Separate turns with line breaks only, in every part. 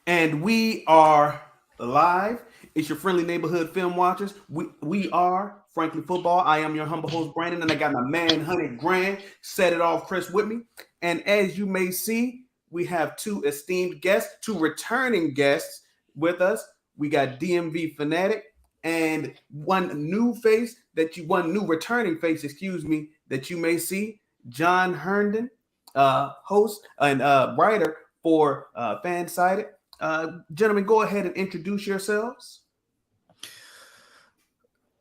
And we are live. It's your friendly neighborhood film watchers. We are Frankly Football. I am your humble host, Brandon, and I got my man, 100 Grand, set it off, Chris, with me. And as you may see, we have two esteemed guests, two returning guests with us. We got DMV Fanatic and one new returning face, that you may see, John Herndon, host and writer for Fansided. Gentlemen, go ahead and introduce yourselves.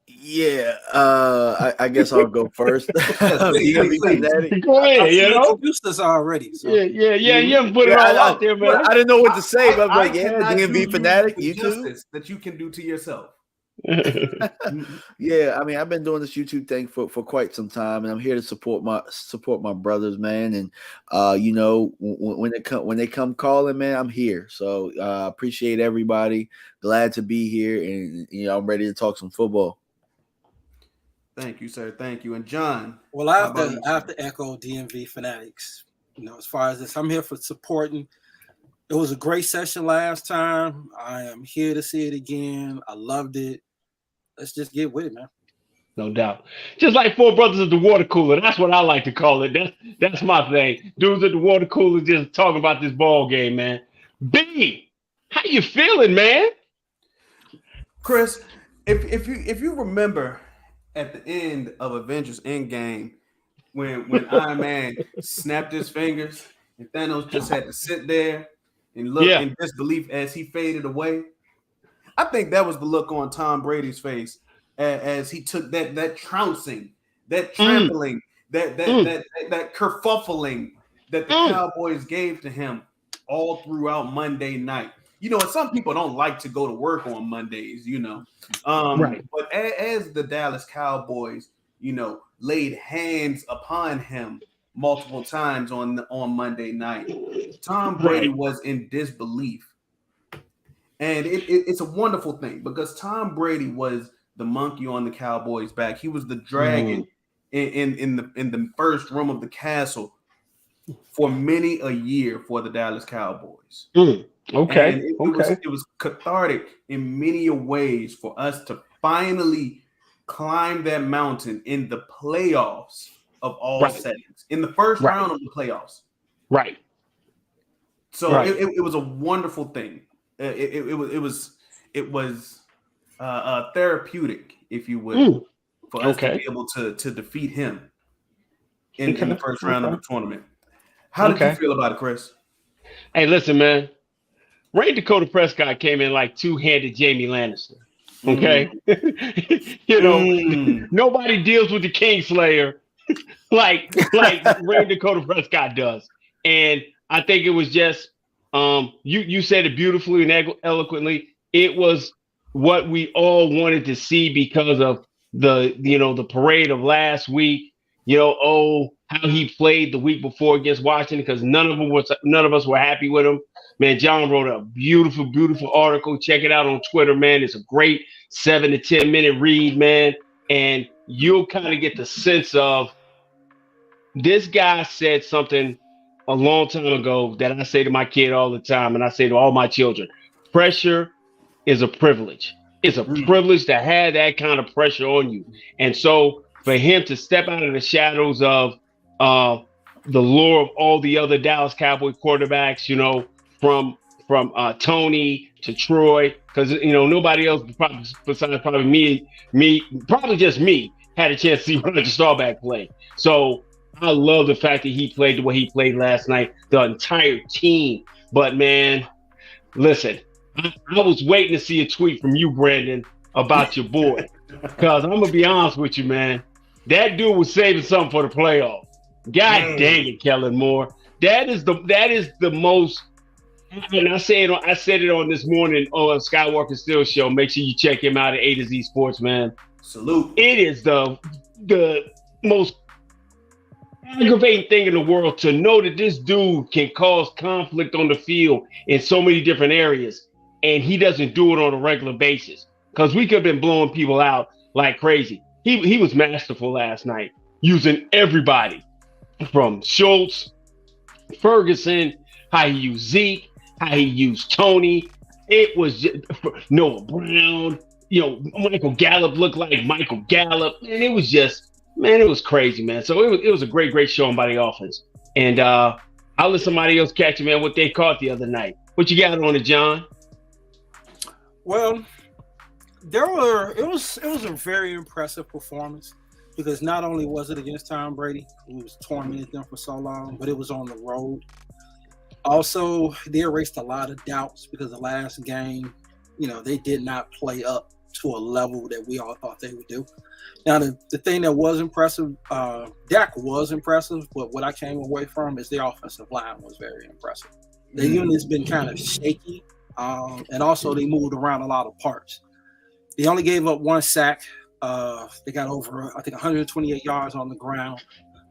Yeah, I guess I'll go first.
Please.
Go ahead,
you introduced us already. So.
Yeah. You put it all out there, man.
I didn't know what to say, but I'm like, DMV Fanatic,
you
too.
That you can do to yourself.
Yeah, I mean, I've been doing this YouTube thing for quite some time, and I'm here to support my brothers, man. And when they come calling, man, I'm here. So appreciate everybody. Glad to be here, and I'm ready to talk some football.
Thank you, sir. Thank you. And John.
Well, I have to echo DMV Fanatics. As far as this, I'm here for supporting. It was a great session last time. I am here to see it again. I loved it. Let's just get with it, man.
No doubt. Just like four brothers at the water cooler. That's what I like to call it. That's my thing. Dudes at the water cooler just talking about this ball game, man. B, how you feeling, man?
Chris, if you remember at the end of Avengers Endgame, when Iron Man snapped his fingers and Thanos just had to sit there and look in disbelief as he faded away. I think that was the look on Tom Brady's face as he took that trouncing, that trampling, that kerfuffling that the Cowboys gave to him all throughout Monday night. And some people don't like to go to work on Mondays, right. But as the Dallas Cowboys, laid hands upon him multiple times on Monday night, Tom Brady was in disbelief. And it's a wonderful thing because Tom Brady was the monkey on the Cowboys' back. He was the dragon in the first room of the castle for many a year for the Dallas Cowboys.
Okay.
And it was cathartic in many ways for us to finally climb that mountain in the playoffs of all settings, in the first round of the playoffs.
Right.
So it was a wonderful thing. It was therapeutic, if you will, for us to be able to defeat him in the first round of the tournament. How did you feel about it, Chris?
Hey, listen, man. Ray Dakota Prescott came in like two-handed Jamie Lannister. Okay, nobody deals with the Kingslayer like Ray Dakota Prescott does, and I think it was just. You said it beautifully and eloquently. It was what we all wanted to see because of the parade of last week. How he played the week before against Washington because none of us were happy with him. Man, John wrote a beautiful, beautiful article. Check it out on Twitter, man. It's a great 7 to 10 minute read, man, and you'll kind of get the sense of this guy said something a long time ago that I say to my kid all the time, and I say to all my children, pressure is a privilege. It's a privilege to have that kind of pressure on you. And so for him to step out of the shadows of the lure of all the other Dallas Cowboy quarterbacks, from Tony to Troy, because nobody else besides probably me, probably just me, had a chance to see Roger Staubach play. So I love the fact that he played the way he played last night, the entire team. But, man, listen, I was waiting to see a tweet from you, Brandon, about your boy. Because I'm going to be honest with you, man. That dude was saving something for the playoffs. God dang it, Kellen Moore. That is the most, and I said it on this morning on Skywalker Still Show. Make sure you check him out at A to Z Sports, man.
Salute.
It is the most aggravating thing in the world to know that this dude can cause conflict on the field in so many different areas, and he doesn't do it on a regular basis because we could have been blowing people out like crazy. He was masterful last night, using everybody from Schultz, Ferguson, how he used Zeke, how he used Tony. It was just, Noah Brown. Michael Gallup looked like Michael Gallup, and it was just, man, it was crazy, man. So it was a great showing by the offense. And I'll let somebody else catch it, man. What they caught the other night. What you got on it, John?
Well, it was a very impressive performance because not only was it against Tom Brady, who was tormented them for so long, but it was on the road. Also, they erased a lot of doubts because the last game, they did not play up to a level that we all thought they would do. Now, the thing that was impressive, Dak was impressive, but what I came away from is the offensive line was very impressive. The unit's been kind of shaky, and also they moved around a lot of parts. They only gave up 1 sack. They got over, I think, 128 yards on the ground.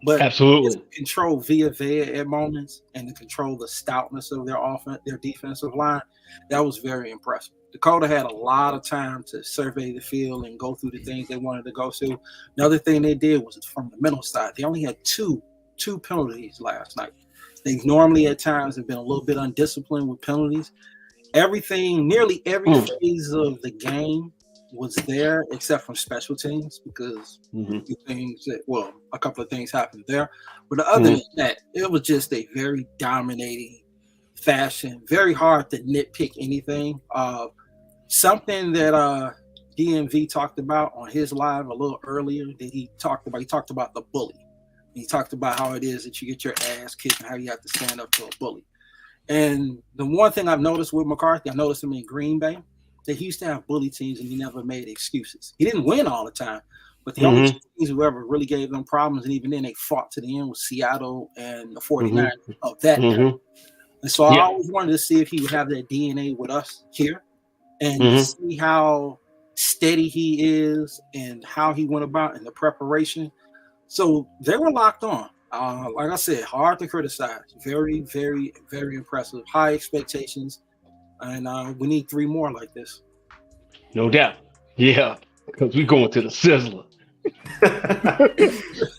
But
absolutely
control Via at moments and to control the stoutness of their defensive line. That was very impressive. Dakota had a lot of time to survey the field and go through the things they wanted to go through. Another thing they did was from the mental side. They only had two penalties last night. They normally at times have been a little bit undisciplined with penalties. Nearly every phase of the game was there except from special teams because a couple of things happened there. But other than that, it was just a very dominating fashion. Very hard to nitpick anything. Something that DMV talked about on his live a little earlier that he talked about the bully. He talked about how it is that you get your ass kicked and how you have to stand up to a bully. And the one thing I've noticed with McCarthy, I noticed him in Green Bay, that he used to have bully teams and he never made excuses. He didn't win all the time, but the only teams who ever really gave them problems, and even then they fought to the end, was Seattle and the 49ers of that era. And so I always wanted to see if he would have that DNA with us here and see how steady he is and how he went about in the preparation. So they were locked on. Like I said, hard to criticize. Very, very, very impressive. High expectations. And we need 3 more like this.
No doubt. Yeah, because we're going to the sizzler.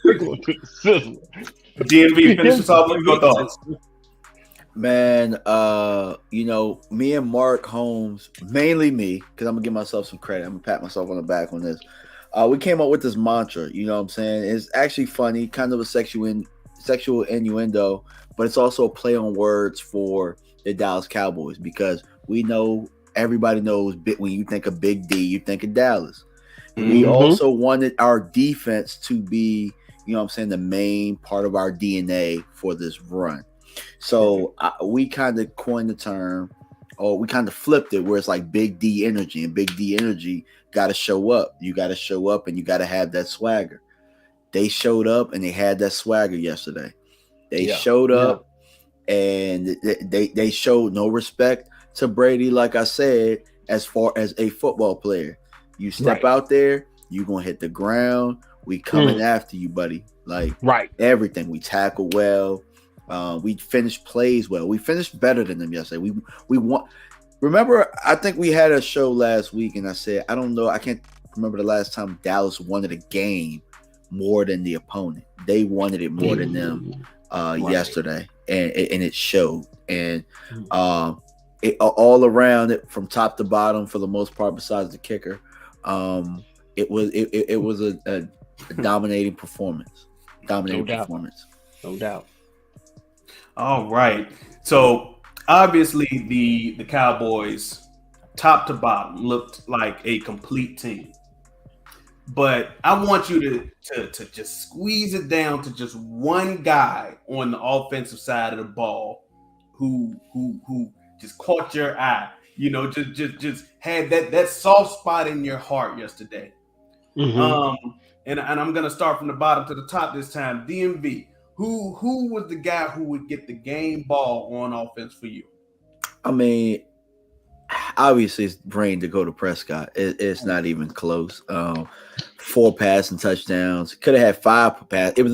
We're going to the sizzler.
DMV, finish this off with your thoughts.
Man, me and Mark Holmes, mainly me, because I'm going to give myself some credit. I'm going to pat myself on the back on this. We came up with this mantra, you know what I'm saying? It's actually funny, kind of a sexual innuendo, but it's also a play on words for the Dallas Cowboys because everybody knows when you think of Big D, you think of Dallas. We also wanted our defense to be, the main part of our DNA for this run. So we kind of coined the term, or we kind of flipped it where it's like Big D energy, and Big D energy got to show up. You got to show up and you got to have that swagger. They showed up and they had that swagger yesterday. They showed up and they showed no respect to Brady, like I said, as far as a football player. You step out there, you're going to hit the ground. We coming after you, buddy. Like everything. We tackle well. We finished plays well. We finished better than them yesterday. We want. Remember, I think we had a show last week, and I said, I don't know. I can't remember the last time Dallas wanted a game more than the opponent. They wanted it more than them yesterday, and it showed. And it all around it, from top to bottom, for the most part, besides the kicker, it was a dominating performance.
No doubt.
All right. So obviously the Cowboys, top to bottom, looked like a complete team. But I want you to just squeeze it down to just one guy on the offensive side of the ball who just caught your eye. Just had that soft spot in your heart yesterday. And I'm gonna start from the bottom to the top this time. DMV. Who was the guy who would get the game ball on offense for you?
I mean, obviously it's Brain Dakota Prescott. It's not even close. 4 passing touchdowns. Could have had 5 pass. It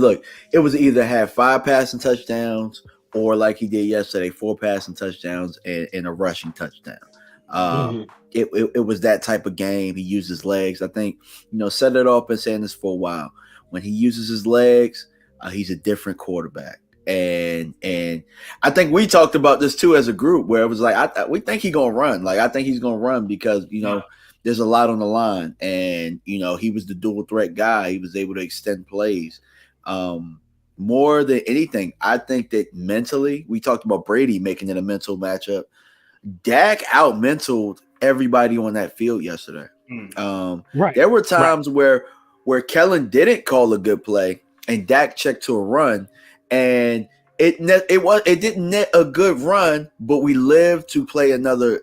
was either have 5 passing touchdowns or like he did yesterday, 4 passing touchdowns and a rushing touchdown. It was that type of game. He used his legs. I think, set it up and saying this for a while. When he uses his legs, he's a different quarterback. And I think we talked about this too as a group, where it was like, we think he's gonna run. Like, I think he's gonna run because there's a lot on the line, and he was the dual threat guy. He was able to extend plays. More than anything, I think that mentally, we talked about Brady making it a mental matchup. Dak out-mentaled everybody on that field yesterday.
Right.
There were times where Kellen didn't call a good play and Dak checked to a run, and it didn't net a good run, but we lived to play another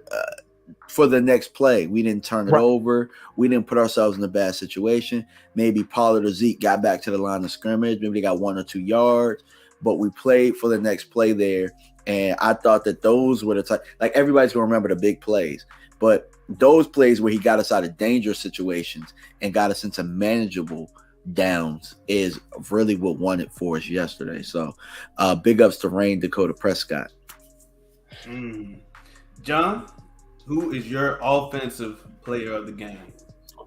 for the next play. We didn't turn it over. We didn't put ourselves in a bad situation. Maybe Pollard or Zeke got back to the line of scrimmage. Maybe they got 1 or 2 yards, but we played for the next play there. And I thought that those were the type, like, everybody's going to remember the big plays, but those plays where he got us out of dangerous situations and got us into manageable downs is really what won it for us yesterday. So big ups to Rain Dakota Prescott.
John, who is your offensive player of the game?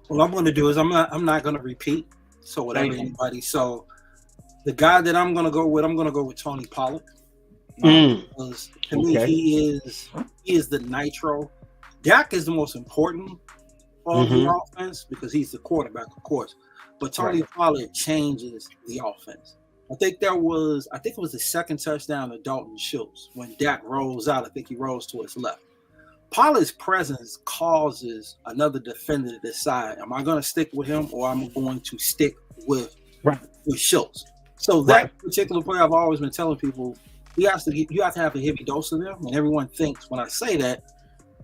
What I'm going to do is I'm not going to repeat. So whatever anybody. So the guy that I'm going to go with Tony Pollard. Because to me, he is the nitro. Dak is the most important of the offense because he's the quarterback, of course. But Tony Pollard changes the offense. I think it was the second touchdown to Dalton Schultz when Dak rolls out. I think he rolls to his left. Pollard's presence causes another defender to decide, am I going to stick with him or am I going to stick with Schultz? So that particular play, I've always been telling people, you have to have a heavy dose of them. And everyone thinks when I say that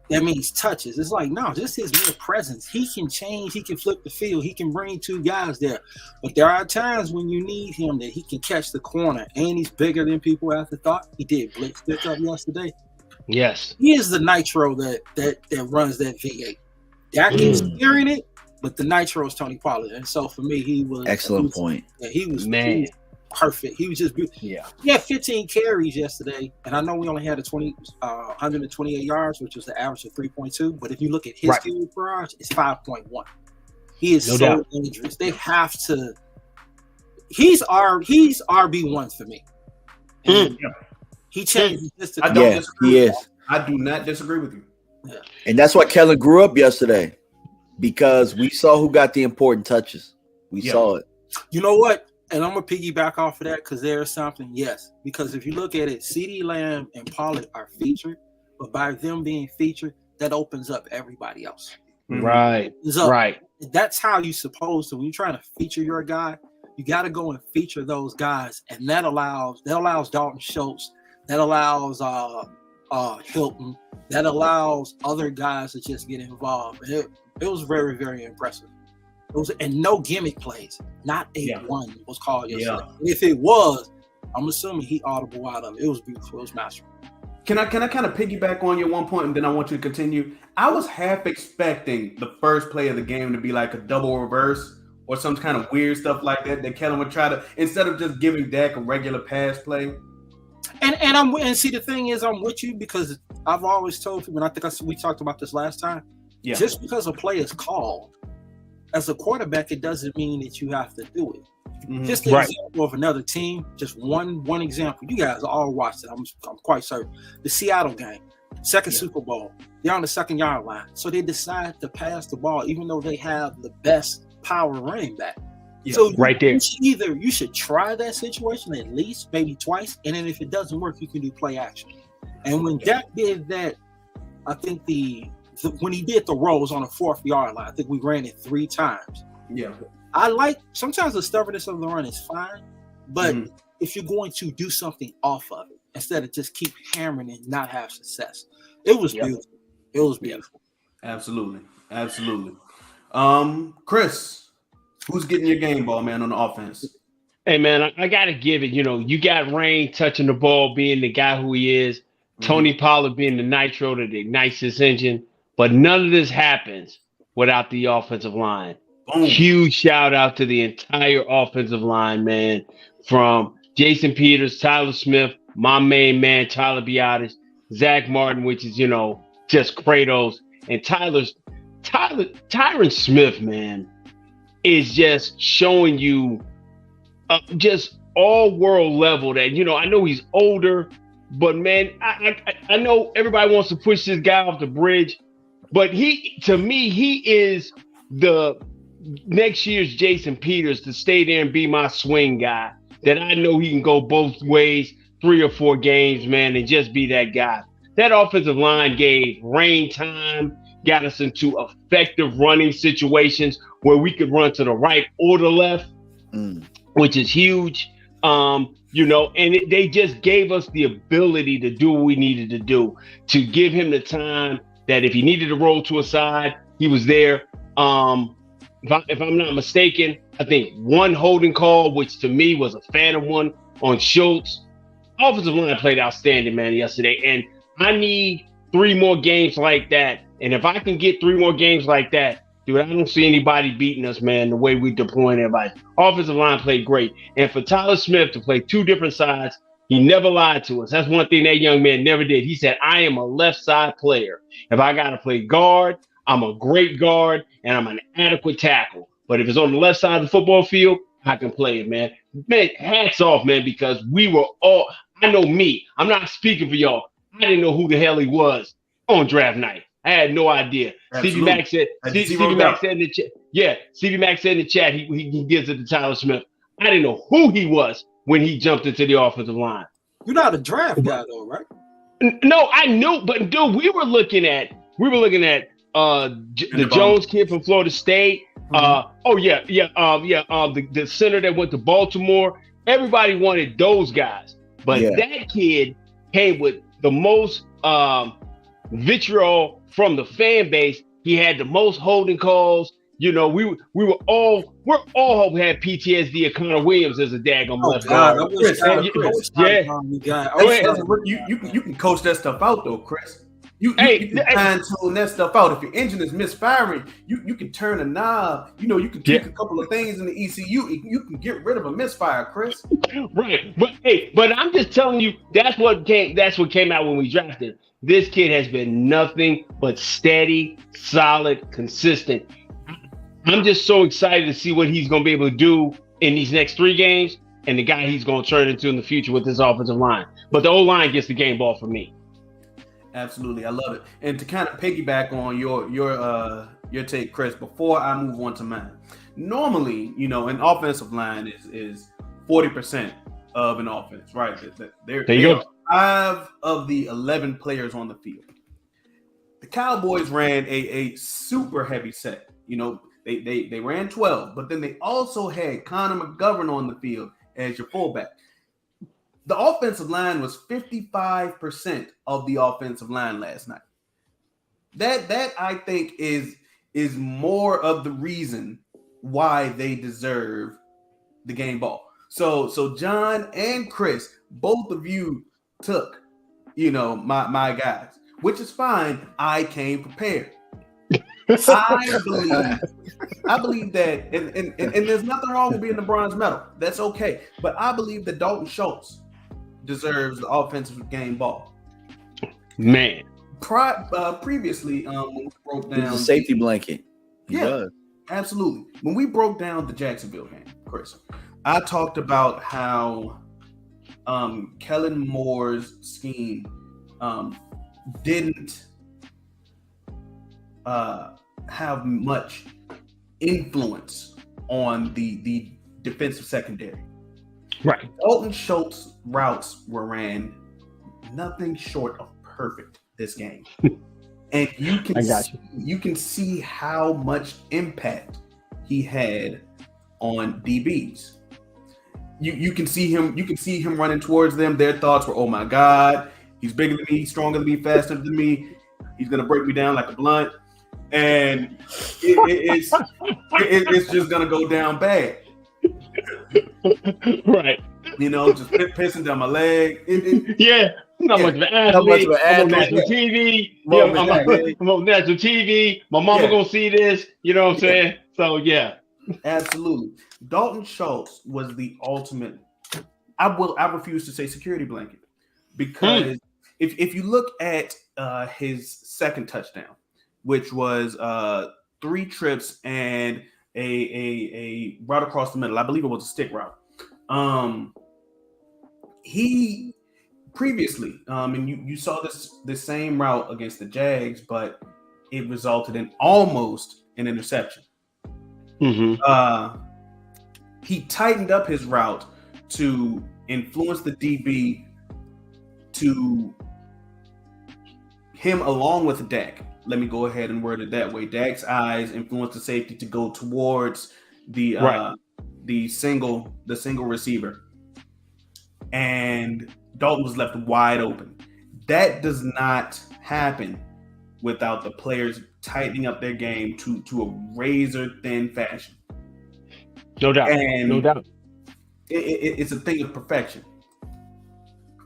means touches. It's like, no, just his mere presence. He can change. He can flip the field. He can bring 2 guys there. But there are times when you need him that he can catch the corner. And he's bigger than people have thought. He did blitz pickup yesterday.
Yes.
He is the nitro that runs that V8. Dak is steering it, but the nitro is Tony Pollard. And so for me, he was
excellent point.
Yeah, he was perfect. He was just beautiful. Yeah. He had 15 carries yesterday, and I know we only had 128 yards, which was the average of 3.2. But if you look at his carry barrage, it's 5.1. He is so dangerous. They have to. He's RB1 for me. He changes this to.
I don't disagree.
He is.
I do not disagree with you.
Yeah.
And that's why Kellen grew up yesterday, because we saw who got the important touches. We saw it.
You know what? And I'm going to piggyback off of that because there's something, yes. Because if you look at it, CeeDee Lamb and Pollard are featured, but by them being featured, that opens up everybody else.
Right.
That's how you're supposed to. When you're trying to feature your guy, you got to go and feature those guys. And that allows Dalton Schultz, that allows Hilton, that allows other guys to just get involved. It was very, very impressive. And no gimmick plays. Not a one was called yesterday. Yeah. If it was, I'm assuming he audible out of it. It was beautiful. It was masterful.
Can I kind of piggyback on your one point, and then I want you to continue? I was half expecting the first play of the game to be like a double reverse or some kind of weird stuff like that Kellen would try to, instead of just giving Dak a regular pass play.
And see, the thing is, I'm with you because I've always told people, and I think we talked about this last time. Yeah. Just because a play is called, as a quarterback, it doesn't mean that you have to do it. Just an example of another team, just one example. You guys all watched it. I'm quite certain. The Seattle game, second Super Bowl. They're on the 2nd-yard line. So they decide to pass the ball, even though they have the best power running back. Yeah. So you should try that situation at least, maybe twice. And then if it doesn't work, you can do play action. And when Dak did that, I think when he did the rolls on the 4th-yard line, I think we ran it 3 times. Yeah. I like sometimes the stubbornness of the run is fine, but if you're going to do something off of it instead of just keep hammering and not have success, it was beautiful. It was beautiful.
Absolutely. Chris, who's getting your game ball, man, on the offense?
Hey, man, I got to give it. You got Rain touching the ball, being the guy who he is. Tony Pollard being the nitro that ignites his engine. But none of this happens without the offensive line. Boom. Huge shout out to the entire offensive line, man. From Jason Peters, Tyler Smith, my main man, Tyler Biotis, Zach Martin, which is, just Kratos. And Tyron Smith, man, is just showing you just all world level that, I know he's older, but man, I know everybody wants to push this guy off the bridge, but to me, he is the next year's Jason Peters to stay there and be my swing guy. That I know he can go both ways, 3 or 4 games, man, and just be that guy. That offensive line gave rain time, got us into effective running situations where we could run to the right or the left, which is huge. And they just gave us the ability to do what we needed to do, to give him the time that if he needed to roll to a side, he was there. If I'm not mistaken, I think one holding call, which to me was a phantom one on Schultz. Offensive line played outstanding, man, yesterday. And I need 3 more games like that. And if I can get 3 more games like that, dude, I don't see anybody beating us, man, the way we deploying everybody. Offensive line played great. And for Tyler Smith to play 2 different sides, he never lied to us. That's one thing that young man never did. He said, I am a left side player. If I got to play guard, I'm a great guard, and I'm an adequate tackle. But if it's on the left side of the football field, I can play it, man. Man, hats off, man, because we were all – I know me. I'm not speaking for y'all. I didn't know who the hell he was on draft night. I had no idea. Stevie Mack said in the chat. Yeah, Stevie Mack said in the chat he gives it to Tyler Smith. I didn't know who he was when he jumped into the offensive line.
You're not a draft guy though, right?
No, I knew, but dude, we were looking at the Jones kid from Florida State. The center that went to Baltimore. Everybody wanted those guys, but that kid came with the most vitriol from the fan base. He had the most holding calls. We were all had PTSD of Connor Williams as a daggone left guard.
You can coach that stuff out though, Chris. You can fine-tune that stuff out. If your engine is misfiring, you can turn a knob. You can tweak a couple of things in the ECU. You can get rid of a misfire, Chris.
Right, but I'm just telling you, that's what came out when we drafted. This kid has been nothing but steady, solid, consistent. I'm just so excited to see what he's going to be able to do in these next 3 games, and the guy he's going to turn into in the future with this offensive line. But the O-line gets the game ball for me.
Absolutely, I love it. And to kind of piggyback on your take, Chris, before I move on to mine, normally, an offensive line is 40% of an offense, right? There you go. 5 of the 11 players on the field. The Cowboys ran a super heavy set. They ran 12, but then they also had Connor McGovern on the field as your fullback. The offensive line was 55% of the offensive line last night. That I think is more of the reason why they deserve the game ball. So John and Chris, both of you took, my guys, which is fine. I came prepared. I believe that, and there's nothing wrong with being the bronze medal. That's okay. But I believe that Dalton Schultz deserves the offensive game ball.
Man.
Previously, when we broke down
the safety blanket.
Absolutely. When we broke down the Jacksonville game, Chris, I talked about how Kellen Moore's scheme didn't have much influence on the defensive secondary.
Right.
Dalton Schultz routes were ran nothing short of perfect this game. And you can see how much impact he had on DBs. You can see him running towards them. Their thoughts were, oh my God, he's bigger than me, he's stronger than me, faster than me, he's gonna break me down like a blunt. And it's just gonna go down bad.
Right.
Just pissing down my leg.
Not much of an athlete. I'm on national TV. I'm on national TV. My mama gonna see this. You know what I'm saying? So yeah.
Absolutely. Dalton Schultz was the ultimate. I refuse to say security blanket because if you look at his second touchdown, which was 3 trips and a route across the middle. I believe it was a stick route. He previously, and you saw this same route against the Jags, but it resulted in almost an interception. He tightened up his route to influence the DB to him along with Dak. Let me go ahead and word it that way. Dak's eyes influenced the safety to go towards the single receiver, and Dalton was left wide open. That does not happen without the players tightening up their game to a razor thin fashion.
No doubt.
And
no doubt.
It's a thing of perfection.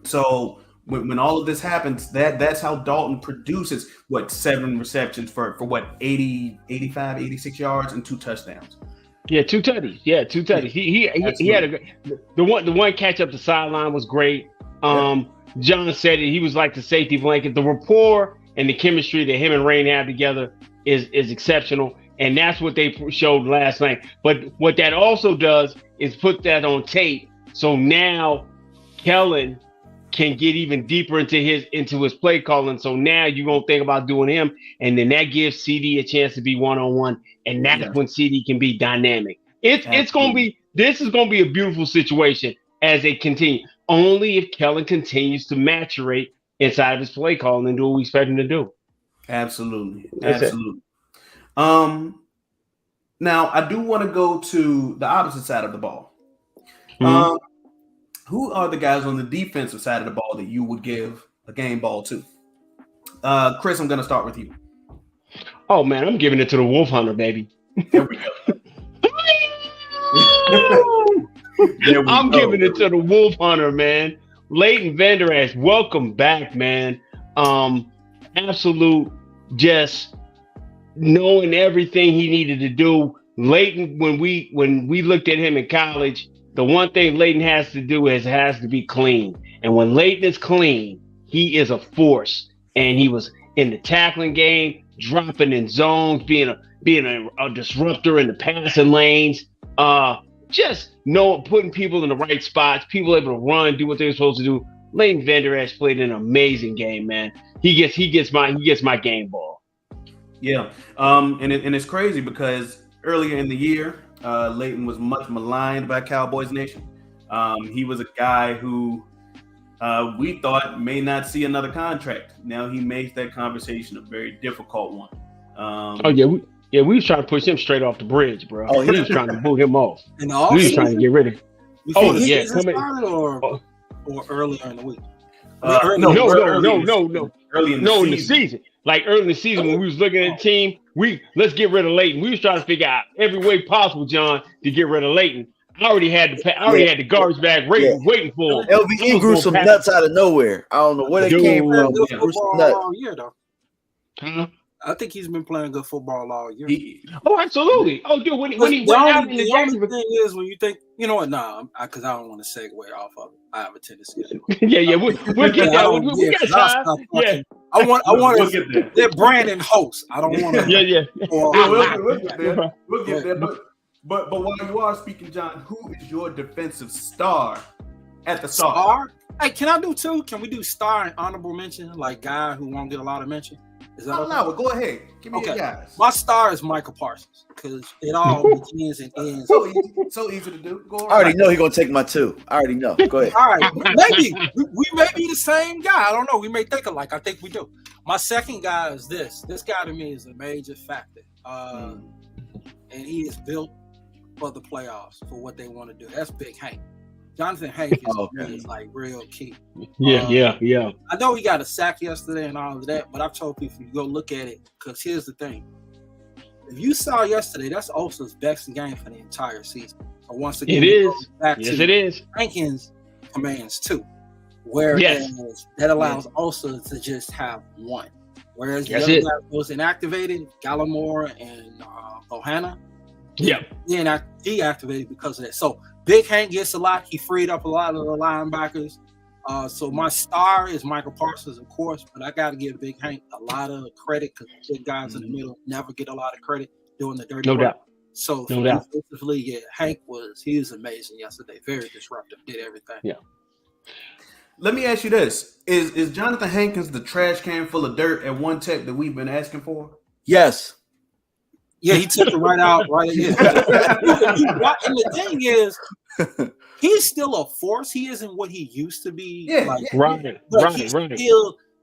So when all of this happens, that's how Dalton produces 7 receptions for 80, 85, 86 yards and 2 touchdowns.
Yeah, 2 tutties. Yeah, 2 tutties. He had the one catch up the sideline was great. John said it. He was like the safety blanket. The rapport and the chemistry that him and Rain have together is exceptional, and that's what they showed last night. But what that also does is put that on tape. So now Kellen can get even deeper into his play calling. So now you're gonna think about doing him, and then that gives CD a chance to be one-on-one, and that's when CD can be dynamic. It's gonna be this is gonna be a beautiful situation as they continue. Only if Kellen continues to maturate inside of his play calling and do what we expect him to do.
Absolutely. Now I do want to go to the opposite side of the ball. Who are the guys on the defensive side of the ball that you would give a game ball to? Chris, I'm going to start with you.
Oh, man, I'm giving it to the Wolf Hunter, baby.
There we go.
I'm giving it to the Wolf Hunter, man. Leighton Vander Esch, welcome back, man. Absolute, just knowing everything he needed to do. Leighton, when we looked at him in college, the one thing Leighton has to do has to be clean. And when Leighton is clean, he is a force. And he was in the tackling game, dropping in zones, being a disruptor in the passing lanes. Just putting people in the right spots, people able to run, do what they're supposed to do. Leighton Vander Esch played an amazing game, man. He gets my game ball.
Yeah, and it's crazy because earlier in the year, Leighton was much maligned by Cowboys Nation. He was a guy who we thought may not see another contract. Now he makes that conversation a very difficult one.
We was trying to push him straight off the bridge, bro.
Oh,
we was trying to boot him off.
And
we was trying to get rid of him.
Or earlier in the week.
No. Early in the season. Like early in the season when we was looking at the team, let's get rid of Leighton. We was trying to figure out every way possible, John, to get rid of Leighton. I already had the garbage bag waiting for him.
LVE grew some nuts out of nowhere. I don't know where they came from.
Grew some nuts all year, though.
Huh?
I think he's been playing good football all year.
Absolutely. Oh, dude, when he went out in the
only thing is when you think, you know what? Nah, because I don't want to segue off of it. I have a tendency to do
it. We'll get that. We got time. Yeah.
I want to get there. Brandon host. I don't want to.
Yeah.
We'll get there. We'll get there. But while you are speaking, John, who is your defensive star at the start?
Star? Hey, can I do 2? Can we do star and honorable mention? Like guy who won't get a lot of mention? Is that
no, go ahead. Give me your guys.
My star is Michael Parsons because it all begins and ends.
So easy to do. Go
I already know he's gonna take my 2. I already know. Go ahead.
All right, maybe we may be the same guy. I don't know. We may think alike. I think we do. My second guy is this. This guy to me is a major factor, and he is built for the playoffs for what they want to do. That's Big Hank. Jonathan Hank is like real key.
Yeah.
I know he got a sack yesterday and all of that, but I've told people you go look at it because here's the thing. If you saw yesterday, that's Osa's best game for the entire season. So once again,
it is.
Hankins commands 2. Whereas that allows Osa to just have 1. Whereas the other guy was inactivated, Gallimore and Bohanna.
Yeah.
Deactivated because of that. So Big Hank gets a lot. He freed up a lot of the linebackers. So my star is Michael Parsons, of course, but I got to give Big Hank a lot of credit because big guys in the middle never get a lot of credit doing the dirty work.
Doubt.
So
No doubt.
defensively, yeah, Hank was amazing yesterday. Very disruptive. Did everything.
Yeah.
Let me ask you this: Is Jonathan Hankins the trash can full of dirt at one tech that we've been asking for?
Yes.
Yeah, he took it right out. Right. Yeah. And the thing is, he's still a force. He isn't what he used to be.
Yeah,
Right.
But
Right.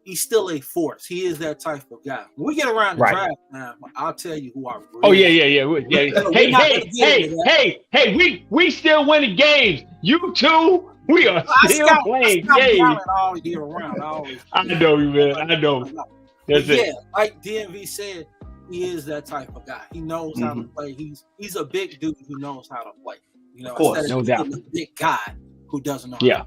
he's still a force. He is that type of guy. When we get around the draft now, I'll tell you who I really.
Oh yeah. Hey, we still winning games. You too. We are still playing games.
All year round.
I know you, man. I know. That's it.
Yeah, like DMV said, he is that type of guy. He knows how to play. He's a big dude who knows how to play. You know,
of course,
no doubt.
A big guy who doesn't know.
Yeah.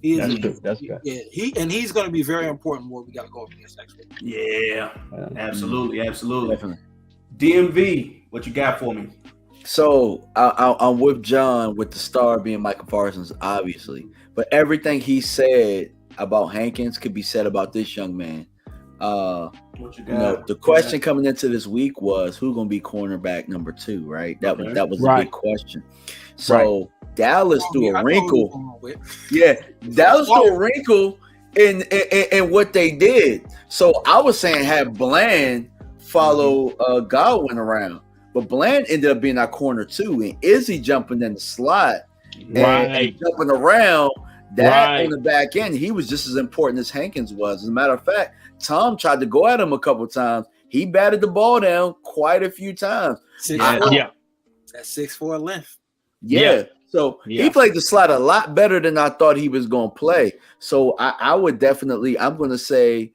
That's
true. That's good.
Yeah, he's going to be very important. What we got to go up against next week.
Yeah, absolutely.
Definitely.
DMV, what you got for me?
So I'm with John with the star being Michael Parsons, obviously, but everything he said about Hankins could be said about this young man.
What you got?
The question coming into this week was who's going to be cornerback number 2, right? That was a big question. So Dallas threw a wrinkle. Yeah, Dallas threw a wrinkle in what they did. So I was saying have Bland follow Godwin around, but Bland ended up being our corner 2, and Izzy jumping in the slot and jumping around. That on the back end, he was just as important as Hankins was. As a matter of fact, Tom tried to go at him a couple times. He batted the ball down quite a few times.
That 6'4" length.
Yeah. So he played the slot a lot better than I thought he was going to play. So I would definitely, I'm going to say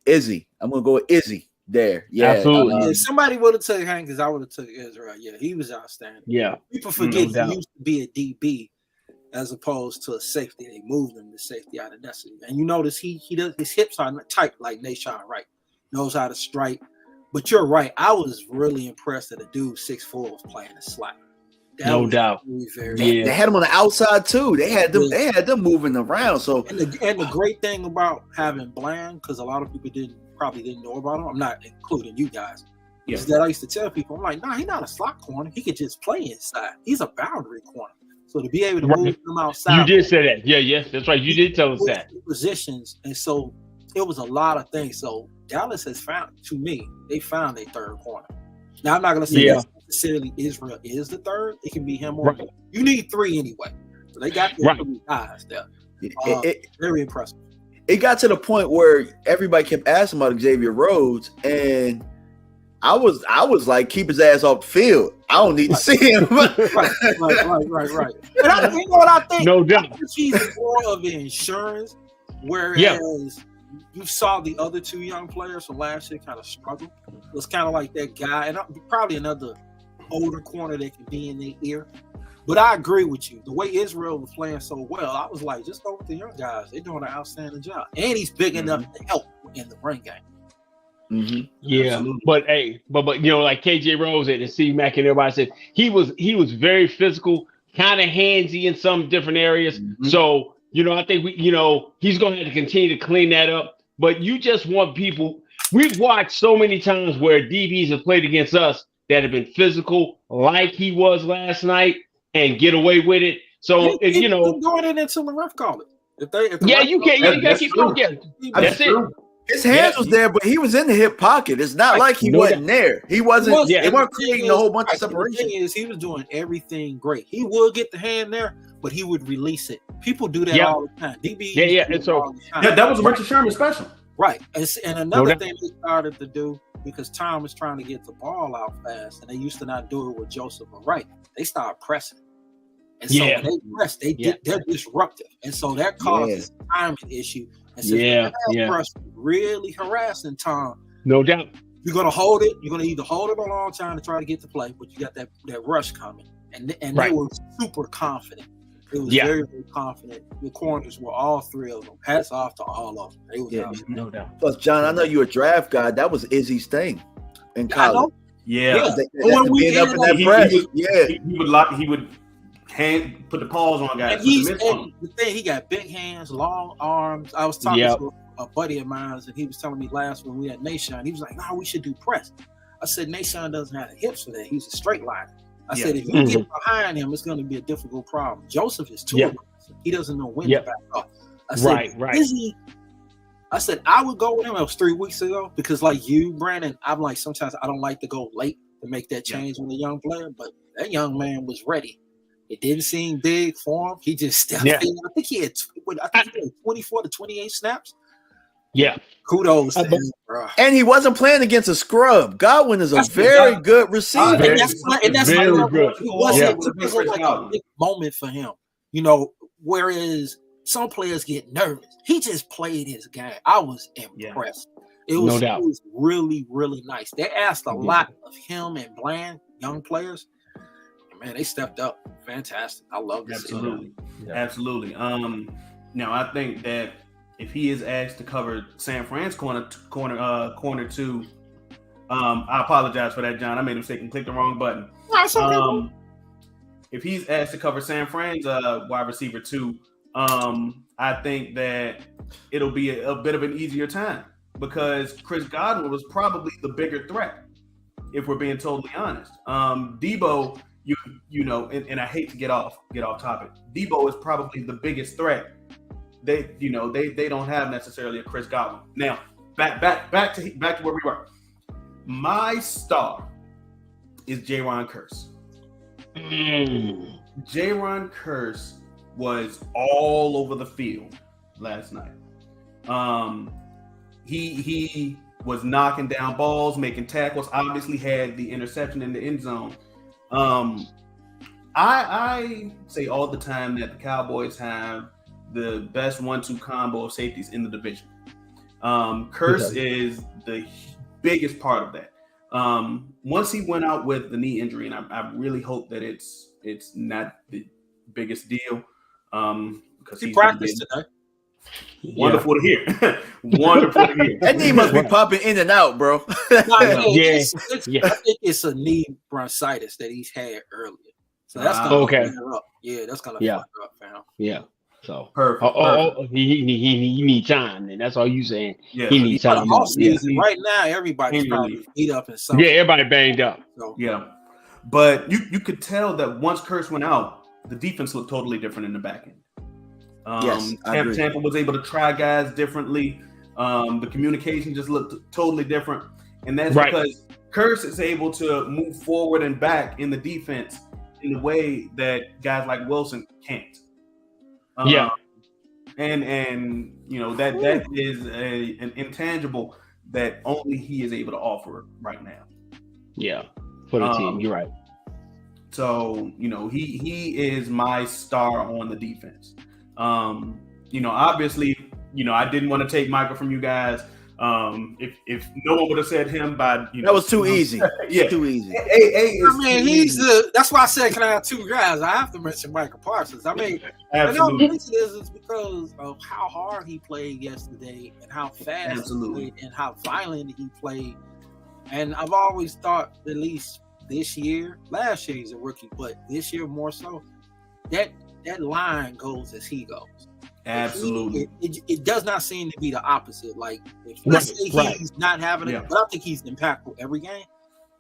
Izzy. I'm going to go with Izzy there. Yeah,
absolutely.
If somebody would have took Hankins, I would have took Israel. Yeah, he was outstanding.
Yeah.
People forget he used to be a DB as opposed to a safety. They moved him to safety out of necessity. And you notice he does, his hips are tight like Nashawn Wright. Knows how to strike. But you're right. I was really impressed that a dude 6'4" was playing the slot.
No doubt.
They had him on the outside too. They had them moving around. So
and the great thing about having Bland, because a lot of people probably didn't know about him. I'm not including you guys. Is that I used to tell people, I'm like, nah, he's not a slot corner. He could just play inside. He's a boundary corner. So to be able to move them outside.
You did say that. Yeah, that's right. You did tell us that.
Positions. And so it was a lot of things. So Dallas has found, to me, they found a third corner. Now, I'm not going to say necessarily Israel is the third. It can be him or you need 3 anyway. So they got 3 guys there. Very impressive.
It got to the point where everybody kept asking about Xavier Rhodes, and I was like, keep his ass off the field. I don't need to see him.
right. And you know what I think?
No doubt.
He's more of an insurance, whereas you saw the other 2 young players from last year kind of struggle. It was kind of like that guy, and probably another older corner that can be in their ear. But I agree with you. The way Israel was playing so well, I was like, just go with the young guys. They're doing an outstanding job. And he's big enough to help in the run game.
Mm-hmm. Yeah, absolutely. but you know, like KJ Rose and Steve Mack and everybody said, he was very physical, kind of handsy in some different areas. Mm-hmm. So, you know, I think he's going to have to continue to clean that up. But you just want people. We've watched so many times where DBs have played against us that have been physical, like he was last night, and get away with it. So
going in until the ref called it.
You got to keep going. Yeah, that's it.
His hands was there, but he was in the hip pocket. It's not like he wasn't there. He wasn't. They weren't creating a whole bunch of separation.
The thing is, he was doing everything great. He would get the hand there, but he would release it. People do that all the time. DB.
And so that was a Richard Sherman special,
right? And another thing they started to do, because Tom was trying to get the ball out fast, and they used to not do it with Joseph or Wright. They started pressing, and so when they press, they're disruptive, and so that causes a timing issue. And so press really harassing Tom.
No doubt.
You're gonna hold it. You're gonna either hold it a long time to try to get the play, but you got that rush coming, and they were super confident. It was very, very confident. The corners were all 3 of them. Hats off to all of them. They was
no doubt.
Plus, John, I know you're a draft guy. That was Izzy's thing in college.
Yeah.
When we ended up in that press,
he would put the paws on guys.
And the thing, he got big hands, long arms. I was talking to a buddy of mine, and he was telling me last when we had Nation, he was like, "No, we should do press." I said, Nation doesn't have the hips for that. He's a straight liner. I
Yeah.
said, if you get behind him, it's going to be a difficult problem. Joseph is too aggressive. He doesn't know when to back up. I said, Izzy, I said, I would go with him. It was 3 weeks ago because, like you, Brandon, I'm like, sometimes I don't like to go late to make that change with a young player, but that young man was ready. It didn't seem big for him. He just stepped in. I think he had 24 to 28 snaps.
Yeah.
Kudos to him, bro.
And he wasn't playing against a scrub. Godwin is a very good receiver.
And that's
very
like,
good.
It wasn't like a big moment for him. You know, whereas some players get nervous. He just played his game. I was impressed. It was really, really nice. They asked a lot of him and Bland, young players. Man, they stepped up. Fantastic. I love this.
Absolutely. Now I think that if he is asked to cover San Fran's corner two, I apologize for that, John. I made a mistake and clicked the wrong button. If he's asked to cover San Fran's wide receiver two, I think that it'll be a bit of an easier time because Chris Godwin was probably the bigger threat, if we're being totally honest. Debo. You know, and I hate to get off topic. Debo is probably the biggest threat. They don't have necessarily a Chris Godwin. Now, back to where we were. My star is Jaron Kearse. Jaron Kearse was all over the field last night. He was knocking down balls, making tackles. Obviously, had the interception in the end zone. I say all the time that the Cowboys have the best 1-2 combo of safeties in the division. Kearse is the biggest part of that. Once he went out with the knee injury, and I really hope that it's not the biggest deal. Because
he practiced today.
Wonderful to hear. Wonderful to hear.
That knee must be popping in and out, bro.
I think it's a knee bronchitis that he's had earlier. So that's gonna fuck up. Yeah, that's gonna fuck up, fam.
Yeah. So
perfect.
He needs time, and that's all you saying.
Yeah,
he needs time.
Right now, everybody's probably beat up and something.
Yeah, everybody banged up.
So.
Yeah, but you could tell that once Kearse went out, the defense looked totally different in the back end. Tampa was able to try guys differently. The communication just looked totally different, and that's because Kearse is able to move forward and back in the defense in the way that guys like Wilson can't. And you know that is an intangible that only he is able to offer right now.
Yeah, for the team, you're right.
So you know he is my star on the defense. You know, obviously, you know, I didn't want to take Michael from you guys. If no one would have said him by, you know,
that was too easy. Too easy.
That's why I said, can I have two guys? I have to mention Michael Parsons. I mean,
absolutely.
The reason is because of how hard he played yesterday and how fast he played and how violent he played. And I've always thought, at least this year, last year he's a rookie, but this year more so, that line goes as he goes.
Absolutely.
It does not seem to be the opposite. Like, let's say he's not having it, but I think he's impactful every game.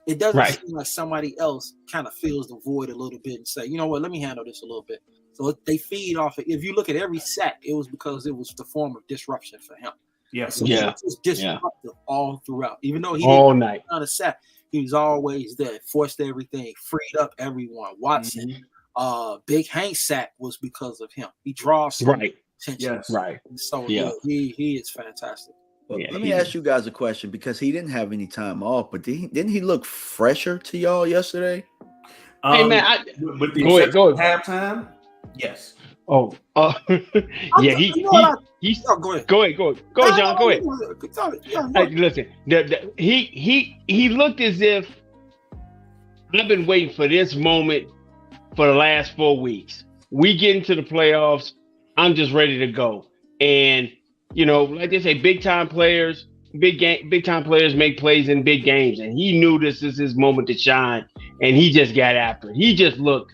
It doesn't seem like somebody else kind of fills the void a little bit and say, you know what, let me handle this a little bit. So they feed off it. If you look at every sack, it was because it was the form of disruption for him. So he was disruptive all throughout. Even though he didn't on a sack, he was always there, forced everything, freed up everyone. Watson, Big Hank sack was because of him. He draws attention. So he is fantastic.
Let me ask you guys a question because he didn't have any time off, but didn't he look fresher to y'all yesterday?
Hey man,
with the
go ahead.
Halftime, yes.
Go ahead, John. Go ahead. Hey, listen, he looked as if I've been waiting for this moment for the last 4 weeks. We get into the playoffs. I'm just ready to go. And, you know, like they say, big time players make plays in big games. And he knew this is his moment to shine. And he just got after it. He just looked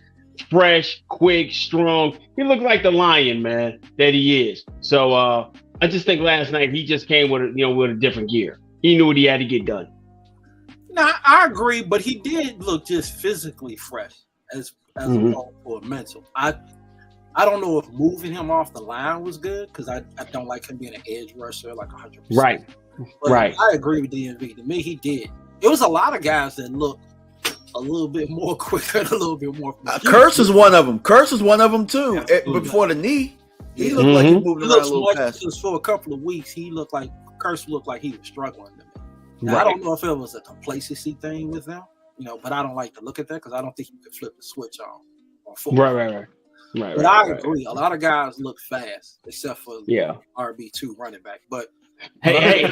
fresh, quick, strong. He looked like the lion, man, that he is. So I just think last night he just came with a different gear. He knew what he had to get done.
No, I agree, but he did look just physically fresh as opposed to a mental. I don't know if moving him off the line was good because I don't like him being an edge rusher like 100%.
Right.
But
Right.
I agree with DMV. To me, he did. It was a lot of guys that looked a little bit more quicker, and a little bit more.
Curse is one of them. Curse is one of them too.
Absolutely.
Before the knee, he
Yeah.
looked like he
Mhm.
moved
He
around a
looks
little
much
fast.
just for a couple of weeks. He looked like Curse looked like he was struggling to me. Now, I
Right.
don't know if it was a complacency thing with them, but I don't like to look at that because I don't think you can flip the switch on football.
Right.
But I agree. A lot of guys look fast, except for
Yeah.
RB2 running back. But
Hey,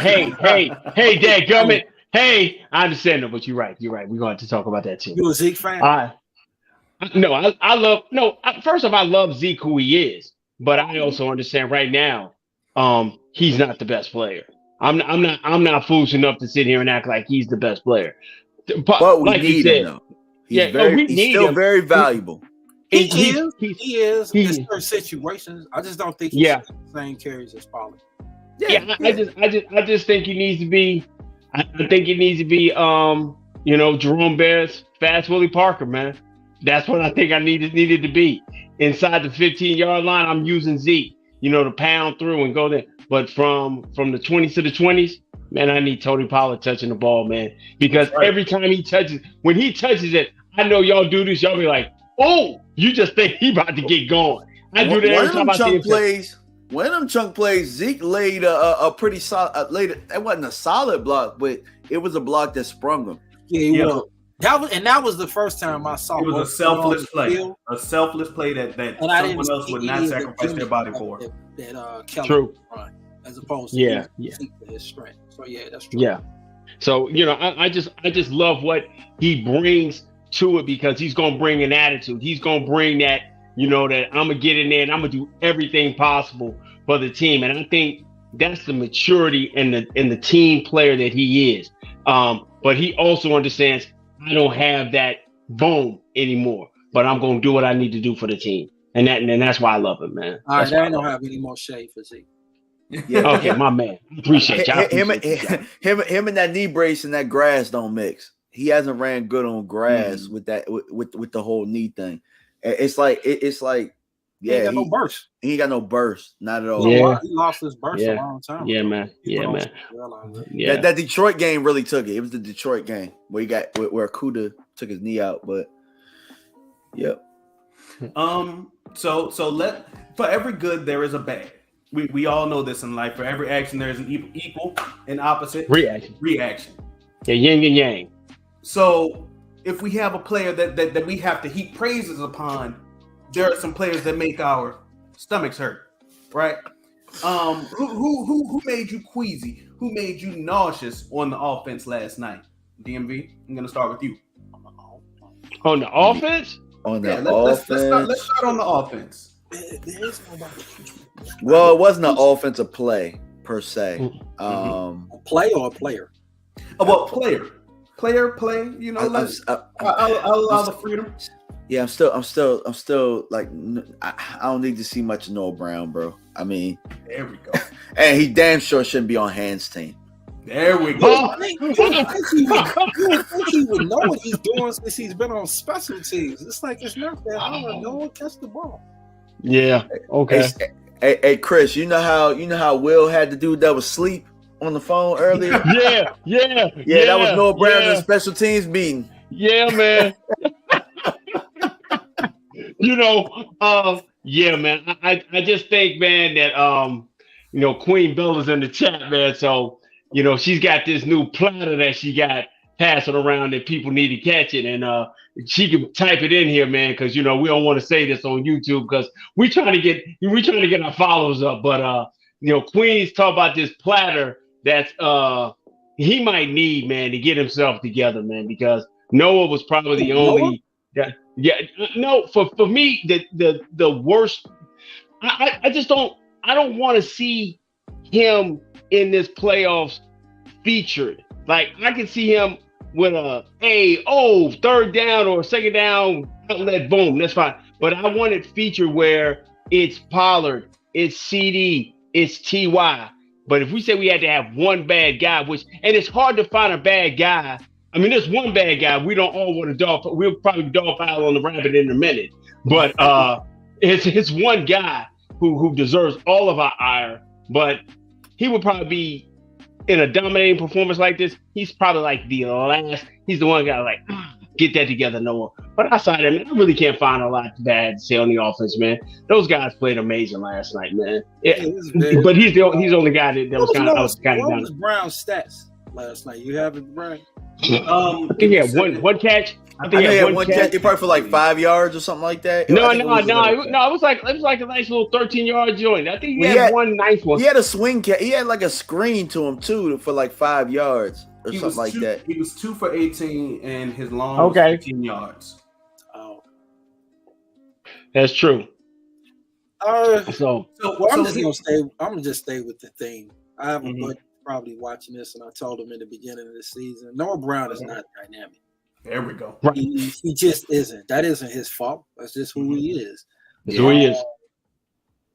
dadgummit. Hey, I understand that, but you're right. You're right. We're going to talk about that too.
you a Zeke fan?
First off, I love Zeke who he is, but I also understand right now, he's not the best player. I'm not foolish enough to sit here and act like he's the best player.
But we
like you
need
said,
him though. He's still
him.
very valuable.
He is in
he's-
certain situations. I just don't think he's
Yeah.
the same carries as Pollard.
I just think he needs to be. I think he needs to be. Jerome Bear's fast Willie Parker, man. That's what I think I needed to be. Inside the 15-yard line, I'm using Zeke, to pound through and go there. But from the 20s to the 20s, man, I need Tony Pollard touching the ball, man. Because every time when he touches it, I know y'all do this. Y'all be like, oh, you just think he about to get going. I do that every time I see him.
One of them chunk plays, Zeke laid a pretty solid. It wasn't a solid block, but it was a block that sprung him.
Yeah, well, that was the first time I saw.
It was a selfless play.
Field.
A selfless play that someone else would not sacrifice their body for.
That Kelly
True.
run, as opposed to his strength. So yeah, that's true.
Yeah. So I just love what he brings to it because he's gonna bring an attitude. He's gonna bring that. That I'm gonna get in there and I'm gonna do everything possible for the team. And I think that's the maturity and the team player that he is. But he also understands I don't have that boom anymore, but I'm gonna do what I need to do for the team. And that's why I love him, man.
All right, I don't have any more shade for Zeke.
Yeah.
Okay, my man. Appreciate you.
Him and that knee brace and that grass don't mix. He hasn't ran good on grass with that with the whole knee thing. It's like
He ain't got no burst.
He ain't got no burst, not at all.
Yeah.
He lost his burst a long time.
Yeah, man. Yeah.
That Detroit game really took it. It was the Detroit game where where Kuda took his knee out, but yep.
So for every good there is a bad. We all know this in life. For every action there is an equal and opposite reaction.
Yeah, yin and yang.
So if we have a player that we have to heap praises upon, there are some players that make our stomachs hurt, right? Who made you queasy? Who made you nauseous on the offense last night? DMV, I'm gonna start with you.
On the offense?
Let's start on the offense.
There is nobody.
Well, it wasn't an offensive play per se.
A play or a player?
Well, player. I'll allow the freedom.
Yeah, I'm still like I don't need to see much of Noah Brown, bro. I mean,
there we go.
And he damn sure shouldn't be on Hans' team.
There we go.
I think he would know what he's doing since he's been on special teams. It's like it's not that hard. No one catch the ball.
Yeah. Okay.
Hey, Chris, you know how Will had the dude that was asleep on the phone earlier?
Yeah.
That was Noah Brown in the special teams meeting.
Yeah, man. Yeah, man. I just think, man, that Queen Bella's in the chat, man. So, she's got this new platter that she got passing around that people need to catch it. And she can type it in here, man, because we don't want to say this on YouTube because we're trying to get our followers up. But Queen's talking about this platter that's he might need, man, to get himself together, man, because Noah was probably the only for me the worst. I just don't want to see him in this playoffs featured. Like I can see him with third down or second down outlet, boom, that's fine. But I want it featured where it's Pollard, it's CD, it's TY. But if we say we had to have one bad guy, and it's hard to find a bad guy I mean, there's one bad guy. We don't all want to dog. We'll probably dog pile on the rabbit in a minute. But it's one guy who deserves all of our ire. But he would probably be in a dominating performance like this. He's probably like the last. He's the one guy like get that together, Noah. But outside of him, I really can't find a lot bad to say on the offense, man. Those guys played amazing last night, man. But he's the only guy that was kind of down.
What was Brown's stats last night? You have it, Brian?
I think he had one catch.
I think he had one catch. He probably for like 5 yards or something like that.
No. It was like a nice little 13-yard joint. I think he had one nice one.
He had a swing catch. He had like a screen to him too for like 5 yards or something like that.
He was 2 for 18, and his long was 15 yards.
Oh,
that's true.
I'm gonna just stay with the theme. I have a buddy probably watching this, and I told him in the beginning of the season, Noah Brown is not dynamic.
There we go.
Right.
He just isn't. That isn't his fault. That's just who he is.
That's who he is.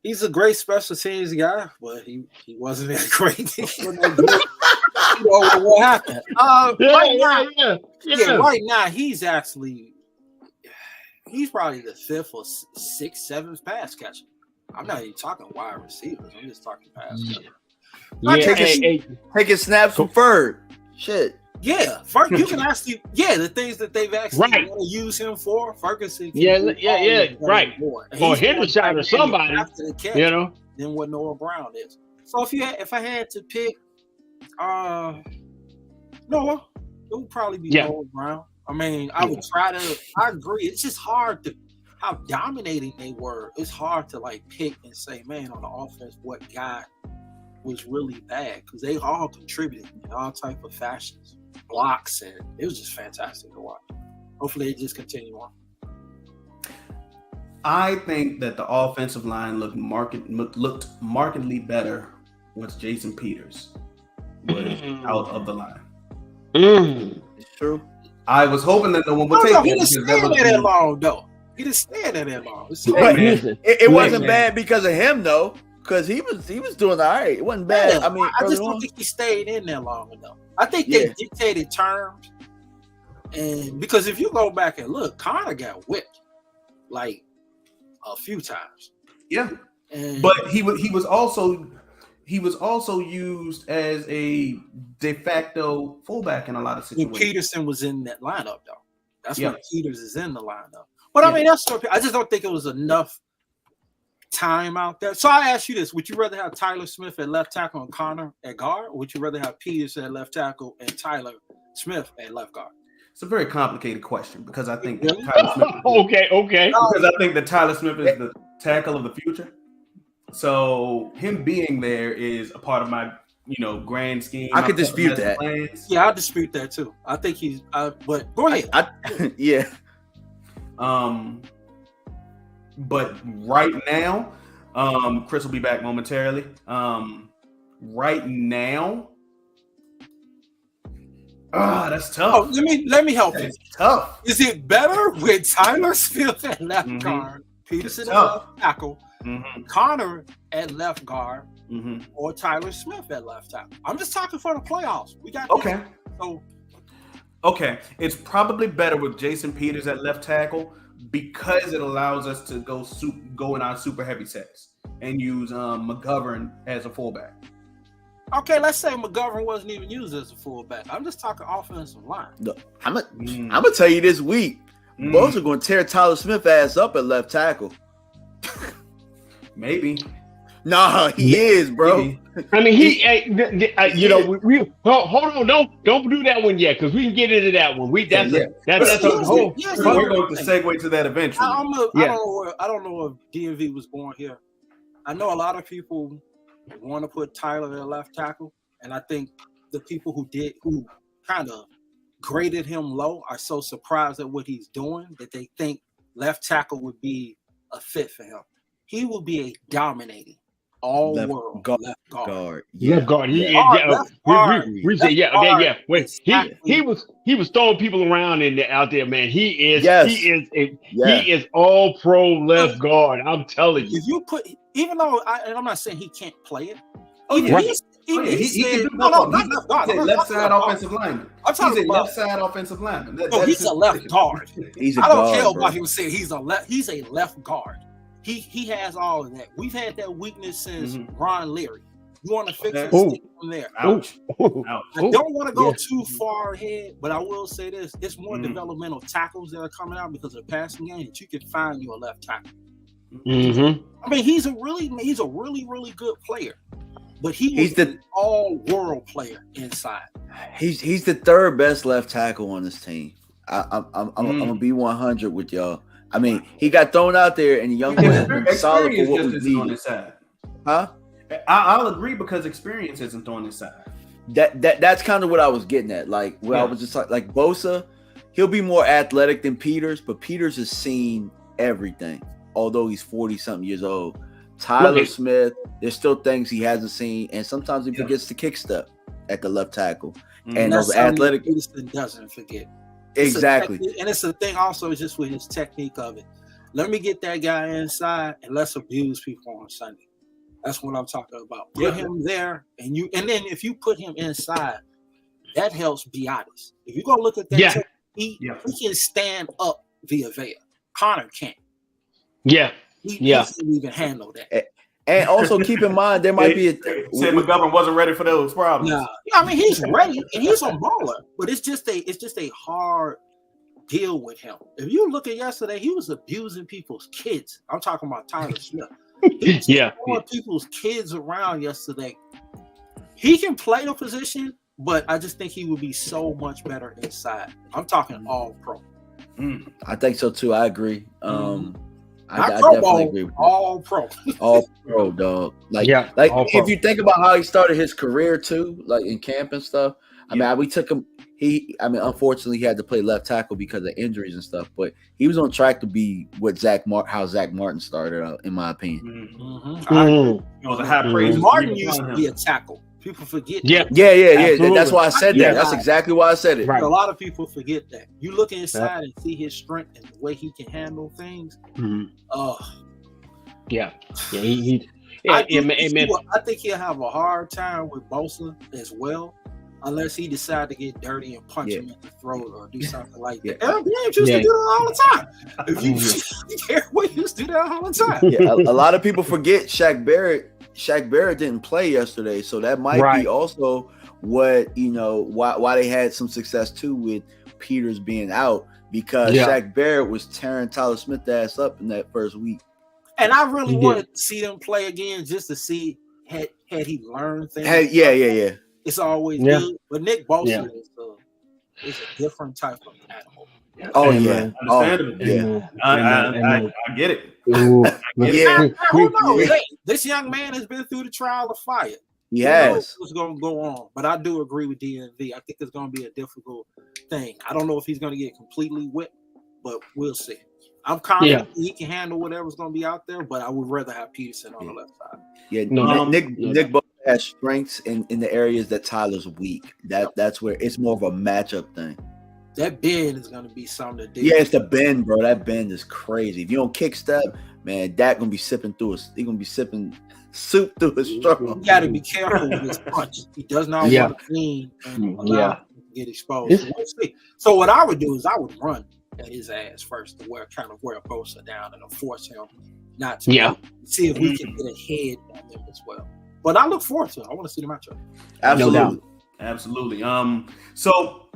He's a great special teams guy, but he wasn't that great. He wasn't that good. You know what happened? Right now he's probably the 5th or 6th, 7th pass catcher. I'm not even talking wide receivers. I'm just talking pass catcher.
Taking snaps from Ferg. Shit.
Yeah, you can actually, the things that they've actually want to use him for, Ferguson.
Right. Or Henderson or somebody,
after the catch, than what Noah Brown is. So if I had to pick, Noah, it would probably be Noah Brown. I mean, I would try to. I agree. It's just hard to how dominating they were. It's hard to like pick and say, man, on the offense, what guy was really bad, because they all contributed in all type of fashions. Blocks, and it was just fantastic to watch. Hopefully, it just continue on.
I think that the offensive line looked markedly better once Jason Peters was out of the line.
It's true.
I was hoping that no one would take it.
He didn't stand there that long, though. He didn't stand there that long.
It wasn't bad because of him, though, because he was doing all right. It wasn't bad. I mean,
I just don't think he stayed in there long enough. I think they dictated terms, and because if you go back and look, Connor got whipped like a few times.
Yeah, but he was also used as a de facto fullback in a lot of situations.
When Peterson was in that lineup, though, that's when Peters is in the lineup. But I mean, I just don't think it was enough time out there. So I ask you this: would you rather have Tyler Smith at left tackle and Connor at guard, or would you rather have Peters at left tackle and Tyler Smith at left guard?
It's a very complicated question because I think that Tyler Smith because I think that Tyler Smith is the tackle of the future. So him being there is a part of my grand scheme.
I could dispute that.
Plans.
Yeah, I'll dispute that too. I think he's but go ahead.
But right now, Chris will be back momentarily. Right now, that's tough.
Oh, let me help you.
Tough.
Is it better with Tyler Smith at left guard, Peterson at left tackle, Connor at left guard, or Tyler Smith at left tackle? I'm just talking for the playoffs. We got
okay. It's probably better with Jason Peters at left tackle, because it allows us to go in our super heavy sets and use McGovern as a fullback.
Okay, let's say McGovern wasn't even used as a fullback. I'm just talking offensive line.
No, I'm gonna tell you this week, Bucs are going to tear Tyler Smith ass up at left tackle.
Maybe.
Nah, he is, bro.
Maybe.
I mean, we hold on, don't do that one yet, because we can get into that one. We're going to
segue to that eventually.
I don't know if DMV was born here. I know a lot of people want to put Tyler at left tackle, and I think the people who kind of graded him low are so surprised at what he's doing that they think left tackle would be a fit for him. He will be a dominating all-world left guard.
Left guard. He was throwing people around out there, man. He is all pro left guard. I'm telling you.
If you put, even though I'm not saying he can't play it,
Oh, yeah, he can do
no,
both.
not left guard.
He's a left side offensive lineman.
I'm talking
He's a
about
left side offensive lineman.
no, he's a left guard.
He's a
I don't
guard,
care
bro.
about him saying he's a left guard. He has all of that. We've had that weakness since Ron Leary. You want to fix it, stick from there.
Ouch.
I don't want to go too far ahead, but I will say this: it's more developmental tackles that are coming out because of the passing game that you can find you a left tackle. I mean, he's a really good player, but he's the all-world player inside.
He's the third best left tackle on this team. I'm gonna be 100 with y'all. I mean, he got thrown out there, and the young man has been solid for what we
on
need.
his side.
Huh?
I'll agree because experience isn't on his side.
That's kind of what I was getting at. Like, I was just like Bosa, he'll be more athletic than Peters, but Peters has seen everything. Although he's 40-something years old, Tyler Smith, there's still things he hasn't seen, and sometimes he forgets to kick step at the left tackle. And those athletic
Peterson doesn't forget.
Exactly.
And it's the thing also is just with his technique of it. Let me get that guy inside and let's abuse people on Sunday. That's what I'm talking about. Put him there, and then if you put him inside, that helps Biotis. If you're gonna look at that, he can stand up via Vea. Connor can't. He can't even handle that.
And also keep in mind there might be a
said McGovern wasn't ready for those problems.
No, I mean he's ready and he's a baller, but it's just a hard deal with him. If you look at yesterday, he was abusing people's kids. I'm talking about Tyler Smith. Throwing people's kids around yesterday. He can play the position, but I just think he would be so much better inside. I'm talking all pro.
I think so too. I agree. I
definitely
agree with
all pro.
All pro, dog. Like if you think about how he started his career too, like in camp and stuff. I mean, we took him. Unfortunately, he had to play left tackle because of injuries and stuff. But he was on track to be what how Zach Martin started out, in my opinion.
It was a high praise.
Martin used to be a tackle. People forget.
Yeah. That's why I said that. That's exactly why I said it.
Right. A lot of people forget that. You look inside and see his strength and the way he can handle things.
I
think he'll have a hard time with Bosa as well, unless he decide to get dirty and punch him in the throat or do something like that. Aaron Williams used to do that all the time. Aaron Williams used to do that all the time.
A lot of people forget Shaq Barrett didn't play yesterday, so that might be also what why they had some success too with Peters being out, because Shaq Barrett was tearing Tyler Smith ass up in that first week.
And I really wanted to see them play again just to see had he learned things. It's always good, but Nick Bosa is a different type of animal.
Understandable. I get it.
Who knows? This young man has been through the trial of fire.
He has.
What's going to go on? But I do agree with DMV. I think it's going to be a difficult thing. I don't know if he's going to get completely whipped, but we'll see. I'm confident he can handle whatever's going to be out there, but I would rather have Peterson on the left side.
Nick Bosa has strengths in the areas that Tyler's weak. That's where it's more of a matchup thing.
That bend is going to be something to do.
Yeah, it's the bend, bro. That bend is crazy. If you don't kick step, man, Dak gonna be sipping through us. He's gonna be sipping soup through his straw.
You got to be careful with his punch. He does not want to lean and allow him to get exposed. So we'll see. So what I would do is I would run at his ass first to wear Bosa down and force him not to. See if we can get ahead on him as well. But I look forward to it. I want to see the matchup.
Absolutely. So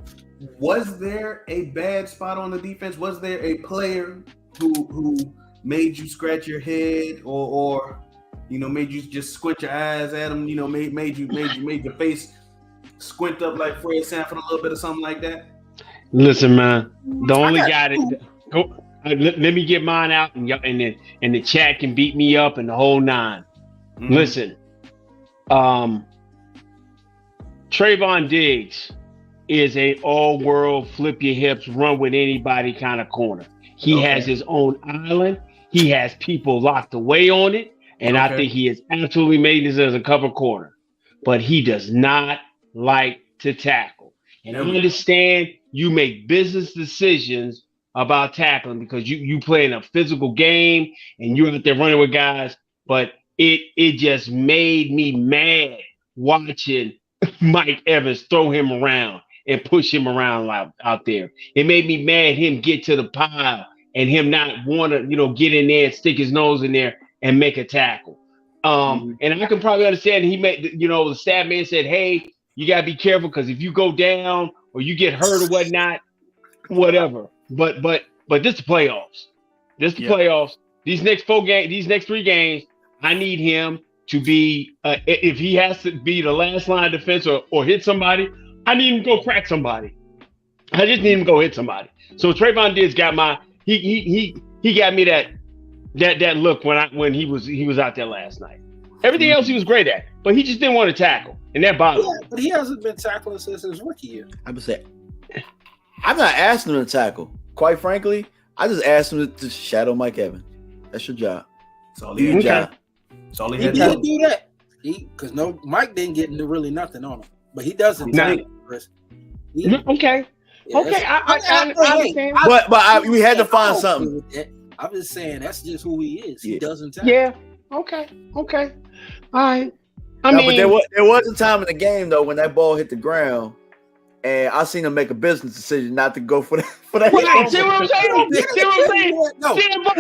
was there a bad spot on the defense? Was there a player who made you scratch your head or made you just squint your eyes at him, made your face squint up like Fred Sanford a little bit or something like that?
Listen, man, the only guy that let me get mine out and the chat can beat me up and the whole nine. Listen, Trayvon Diggs is a all-world flip your hips, run with anybody kind of corner. He has his own island. He has people locked away on it, and I think he has absolutely made this as a cover corner. But he does not like to tackle. And I understand you make business decisions about tackling because you play in a physical game and you're out there running with guys, but it just made me mad watching Mike Evans throw him around and push him around out there. It made me mad him get to the pile and him not want to, get in there and stick his nose in there and make a tackle. And I can probably understand he made, the stat man said, hey, you got to be careful because if you go down or you get hurt or whatnot, whatever. But this is the playoffs. This is the playoffs. These next 3 games, I need him to be, if he has to be the last line of defense or hit somebody, I need him to go crack somebody. I just need him to go hit somebody. So Trayvon Diggs got he got me that look when he was out there last night. Everything else he was great at, but he just didn't want to tackle, and that bothered me.
But he hasn't been tackling since his rookie year.
I would say, I'm not asking him to tackle. Quite frankly, I just asked him to shadow Mike Evans. That's your job.
That's all he had. That's all he had
to do that. Because Mike didn't get really nothing on him, but he doesn't.
Okay.
Yeah,
I understand.
But we had to find something.
I'm just saying that's just who he is. He doesn't tackle.
Yeah. Okay. All right.
But there was a time in the game though when that ball hit the ground, and I seen him make a business decision not to go for that.
Right. See what I'm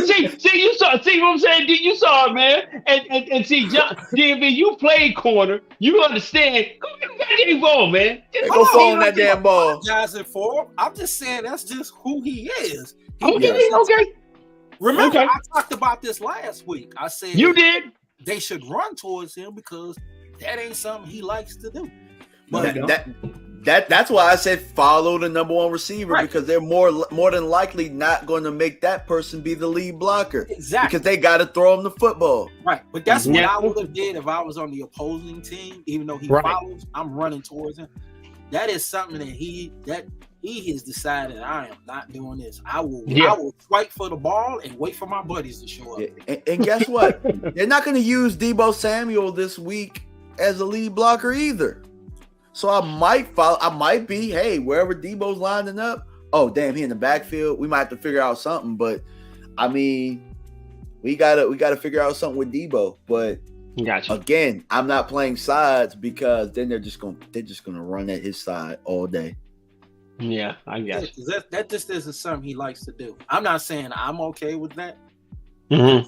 saying? See, you saw. See what I'm saying? You saw it, man. And see, John, DMV, you played corner. You understand? Go get that damn ball, man.
Go fall on that damn ball.
I'm just saying that's just who he is.
Okay.
Remember, I talked about this last week. I said
you did.
They should run towards him because that ain't something he likes to do.
But that's why I said follow the number one receiver because they're more than likely not going to make that person be the lead blocker.
Exactly.
Because they got to throw him the football.
Right. But that's what I would have did if I was on the opposing team. Even though he follows, I'm running towards him. That is something that he has decided I am not doing this. I will fight for the ball and wait for my buddies to show up.
Yeah. And guess what? They're not going to use Deebo Samuel this week as a lead blocker either. So I might be, hey, wherever Debo's lining up, oh damn, he in the backfield. We might have to figure out something. But I mean, we gotta figure out something with Debo. But again, I'm not playing sides because then they're just gonna run at his side all day.
Yeah, I got you.
That just isn't something he likes to do. I'm not saying I'm okay with that.
Mm-hmm.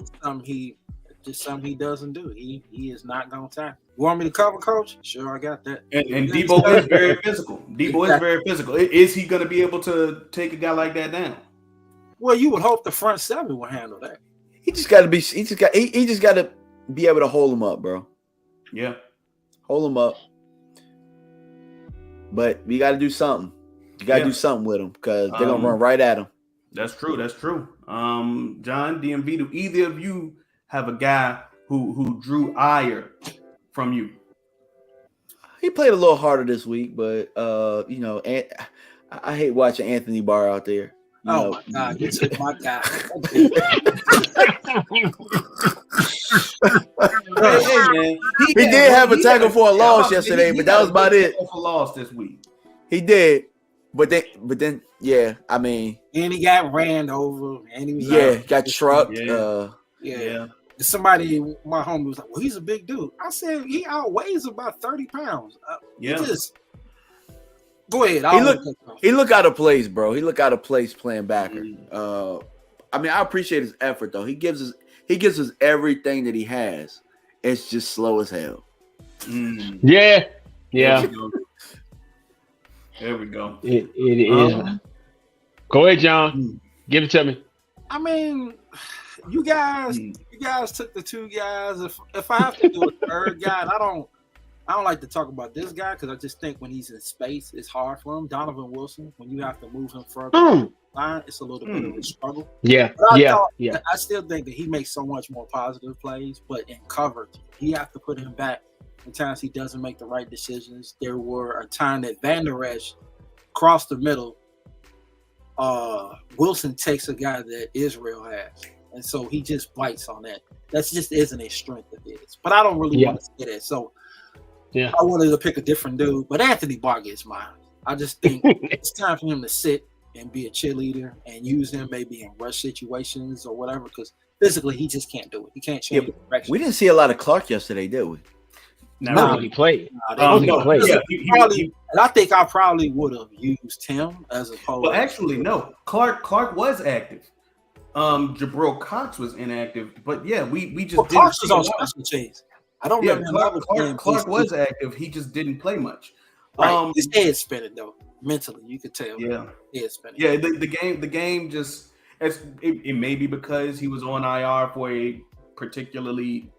Something he doesn't do. He is not gonna tackle. You want me to cover, Coach? Sure, I got that.
And Debo is very physical. Debo is very physical. Is he going to be able to take a guy like that down?
Well, you would hope the front seven will handle that.
He just got to be able to hold him up, bro.
Yeah,
hold him up. But we got to do something. You got to do something with him because they're gonna run right at him.
That's true. John, DMV, do either of you have a guy who drew ire from you?
He played a little harder this week, but I hate watching Anthony Barr out there.
My God, you took my guy.
Hey, man.
He did have a tackle for a loss yesterday, but that was about it.
For loss this week.
He did, but then, yeah. I mean,
and he got ran over, and he was
got trucked.
Yeah. Somebody, my homie was like, well, he's a big dude. I said, he outweighs about 30 pounds. Go ahead.
He look out of place, bro. He look out of place playing backer. I mean, I appreciate his effort, though. He gives us everything that he has. It's just slow as hell.
Yeah.
There we go.
It is. Go ahead, John. Give it to me.
I mean, you guys took the two guys. If I have to do a third guy, I don't like to talk about this guy because I just think when he's in space, it's hard for him. Donovan Wilson, when you have to move him further line, it's a little bit of a struggle. I still think that he makes so much more positive plays, but in coverage, he have to put him back. Sometimes he doesn't make the right decisions. There were a time that Van Der Esch crossed the middle. Wilson takes a guy that Israel has. And so he just bites on that. That just isn't a strength of his. But I don't really want to say that. So I wanted to pick a different dude. But Anthony Barr gets mine. I just think it's time for him to sit and be a cheerleader and use him maybe in rush situations or whatever. Because physically, he just can't do it. He can't change the direction.
We didn't see a lot of Clark yesterday, did we?
Not
I don't
really.
think he played.
Nah,
I don't think he
No,
played.
yeah,
and I think I probably would have used him as opposed.
well, actually, no. Clark was active. Jabril Cox was inactive, but yeah, we just didn't
Cox was
see a
on
lot.
special teams. I don't
Yeah,
remember him ever
Clark was active. He just didn't play much.
right. His head spinning though. Mentally, you could tell.
Yeah,
Head spinning.
yeah. The game just it may be because he was on IR for a particularly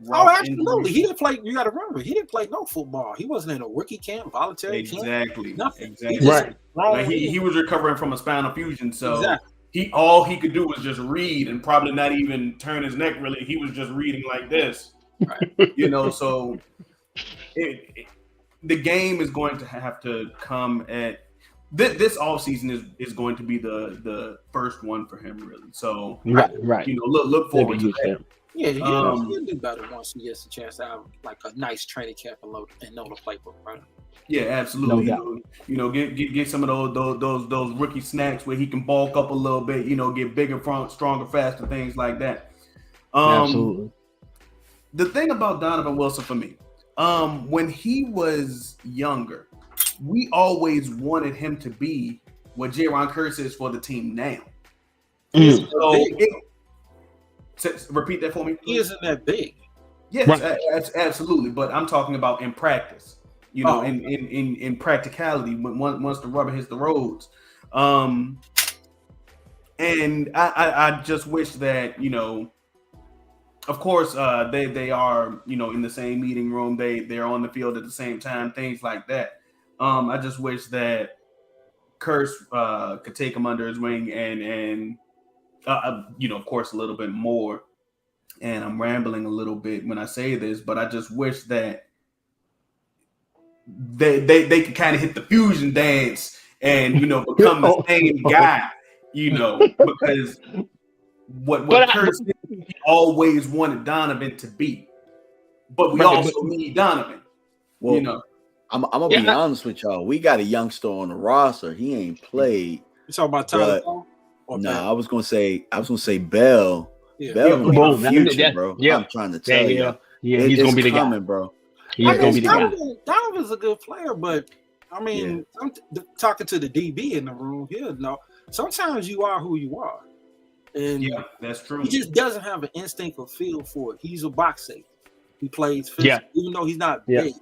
rough
absolutely.
injury.
He didn't play. You got to remember, he didn't play no football. He wasn't in a rookie camp, voluntary camp.
Exactly.
Nothing.
Exactly.
Right.
Like he was recovering from a spinal fusion, so
Exactly.
all he could do was just read and probably not even turn his neck. Really, he was just reading like this.
Right.
You know, so the game is going to have to come at this offseason is going to be the first one for him, really. So
right.
you know, look forward to that.
Yeah, he'll do better once he gets a chance to have like a nice training camp and know the playbook, right?
Yeah, absolutely.
No
you know, get some of those rookie snacks where he can bulk up a little bit. You know, get bigger, stronger, faster, things like that.
Absolutely.
The thing about Donovan Wilson for me, when he was younger, we always wanted him to be what Jaron Curse is for the team now. So repeat that for me, please.
He isn't that big.
Yes,
Right.
Absolutely. But I'm talking about in practice. You know, in practicality, when once the rubber hits the roads. And I just wish that, you know, of course, they are, you know, in the same meeting room. They're on the field at the same time, things like that. I just wish that Curse could take him under his wing and you know, of course, a little bit more. And I'm rambling a little bit when I say this, but I just wish that they could kind of hit the fusion dance and, you know, become the same guy, you know, because what Curtis always wanted Donovan to be, but we also need Donovan.
Well,
you know,
I'm gonna be honest with y'all. We got a youngster on the roster. He ain't played.
You talking about Tyler Cole?
I was gonna say Bell.
Yeah.
Bell gonna be the future, bro.
Yeah.
I'm trying to tell you.
Yeah, he's gonna be the guy,
bro.
He's gonna be the guy.
Donovan's a good player, but I mean, I'm talking to the DB in the room here. No, sometimes you are who you are, and
yeah, that's true.
He just doesn't have an instinct or feel for it. He's a box safety. He plays physical, even though he's not big.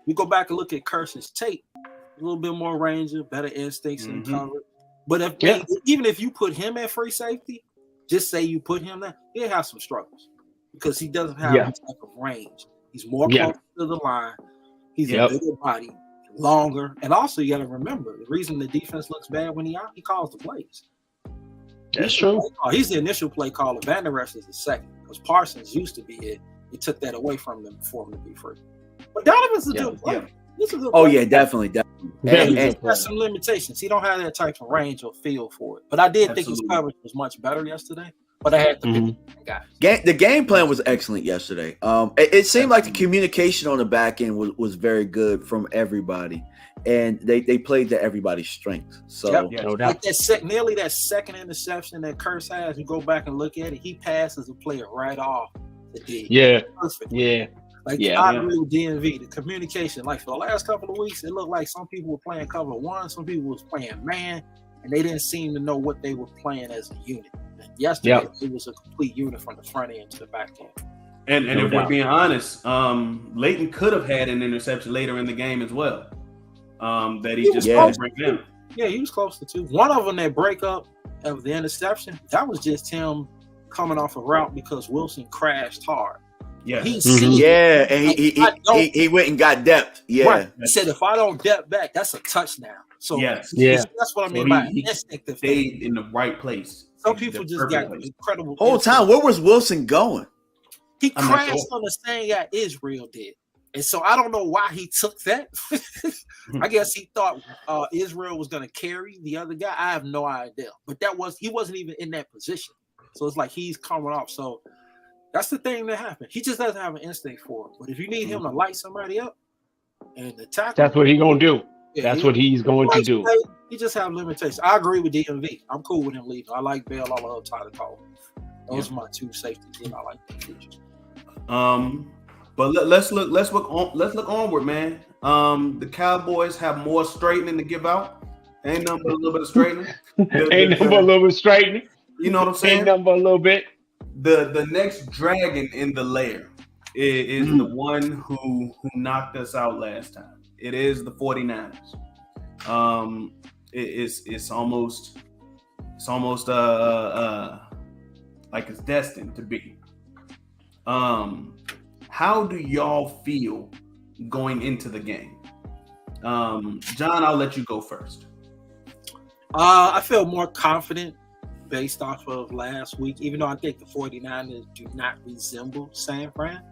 You go back and look at Curse's tape, a little bit more ranger, better instincts in cover. But even if you put him at free safety, just say you put him there, he'll have some struggles because he doesn't have that type of range. He's more close to the line. He's a bigger body, longer, and also you got to remember the reason the defense looks bad when he calls the plays.
That's true.
He's the initial play caller. Van Der Esch is the second because Parsons used to be it. He took that away from them for him to be free. But Donovan's a good player. He's a good player.
Yeah, definitely.
And he has some limitations. He don't have that type of range or feel for it. But I did think his coverage was much better yesterday. But I had to pick guys.
The game plan was excellent yesterday. It seemed like the communication on the back end was very good from everybody, and they played to everybody's strengths. So
no doubt.
Like nearly that second interception that Curse has, you go back and look at it, he passes a player right off the D.
Yeah.
Perfect.
Yeah.
Like I agree with DMV, the communication. Like for the last couple of weeks, it looked like some people were playing cover one, some people was playing man, and they didn't seem to know what they were playing as a unit. And yesterday, it was a complete unit from the front end to the back end.
And if we're being honest, Leighton could have had an interception later in the game as well. That he just didn't bring down.
Yeah, he was close to two. One of them, that breakup of the interception, that was just him coming off a route because Wilson crashed hard.
Yeah,
and
he went and got depth. Yeah,
right. He said if I don't depth back, that's a touchdown. So that's what I mean by instinct.
Stayed in the right place.
Some people just got incredible.
Whole time, where was Wilson going?
He crashed on the same guy Israel did, and so I don't know why he took that. I guess he thought Israel was going to carry the other guy. I have no idea, but he wasn't even in that position. So it's like he's coming off. So that's the thing that happened. He just doesn't have an instinct for it. But if you need him to light somebody up and attack,
that's what he's going to do. That's what he's going to do.
He just have limitations. I agree with DMV. I'm cool with him leaving. I like Bell. I love Tyler Cole. Those are my two safeties. I like the features.
But let's look onward, man. The Cowboys have more straightening to give out. Ain't nothing but a little bit of straightening.
Ain't nothing but a little bit straightening.
You know what I'm saying?
Ain't nothing but a little bit.
The next dragon in the lair is the one who knocked us out last time. It is the 49ers. It's almost like it's destined to be. How do y'all feel going into the game? John, I'll let you go first.
I feel more confident based off of last week, even though I think the 49ers do not resemble San Fran.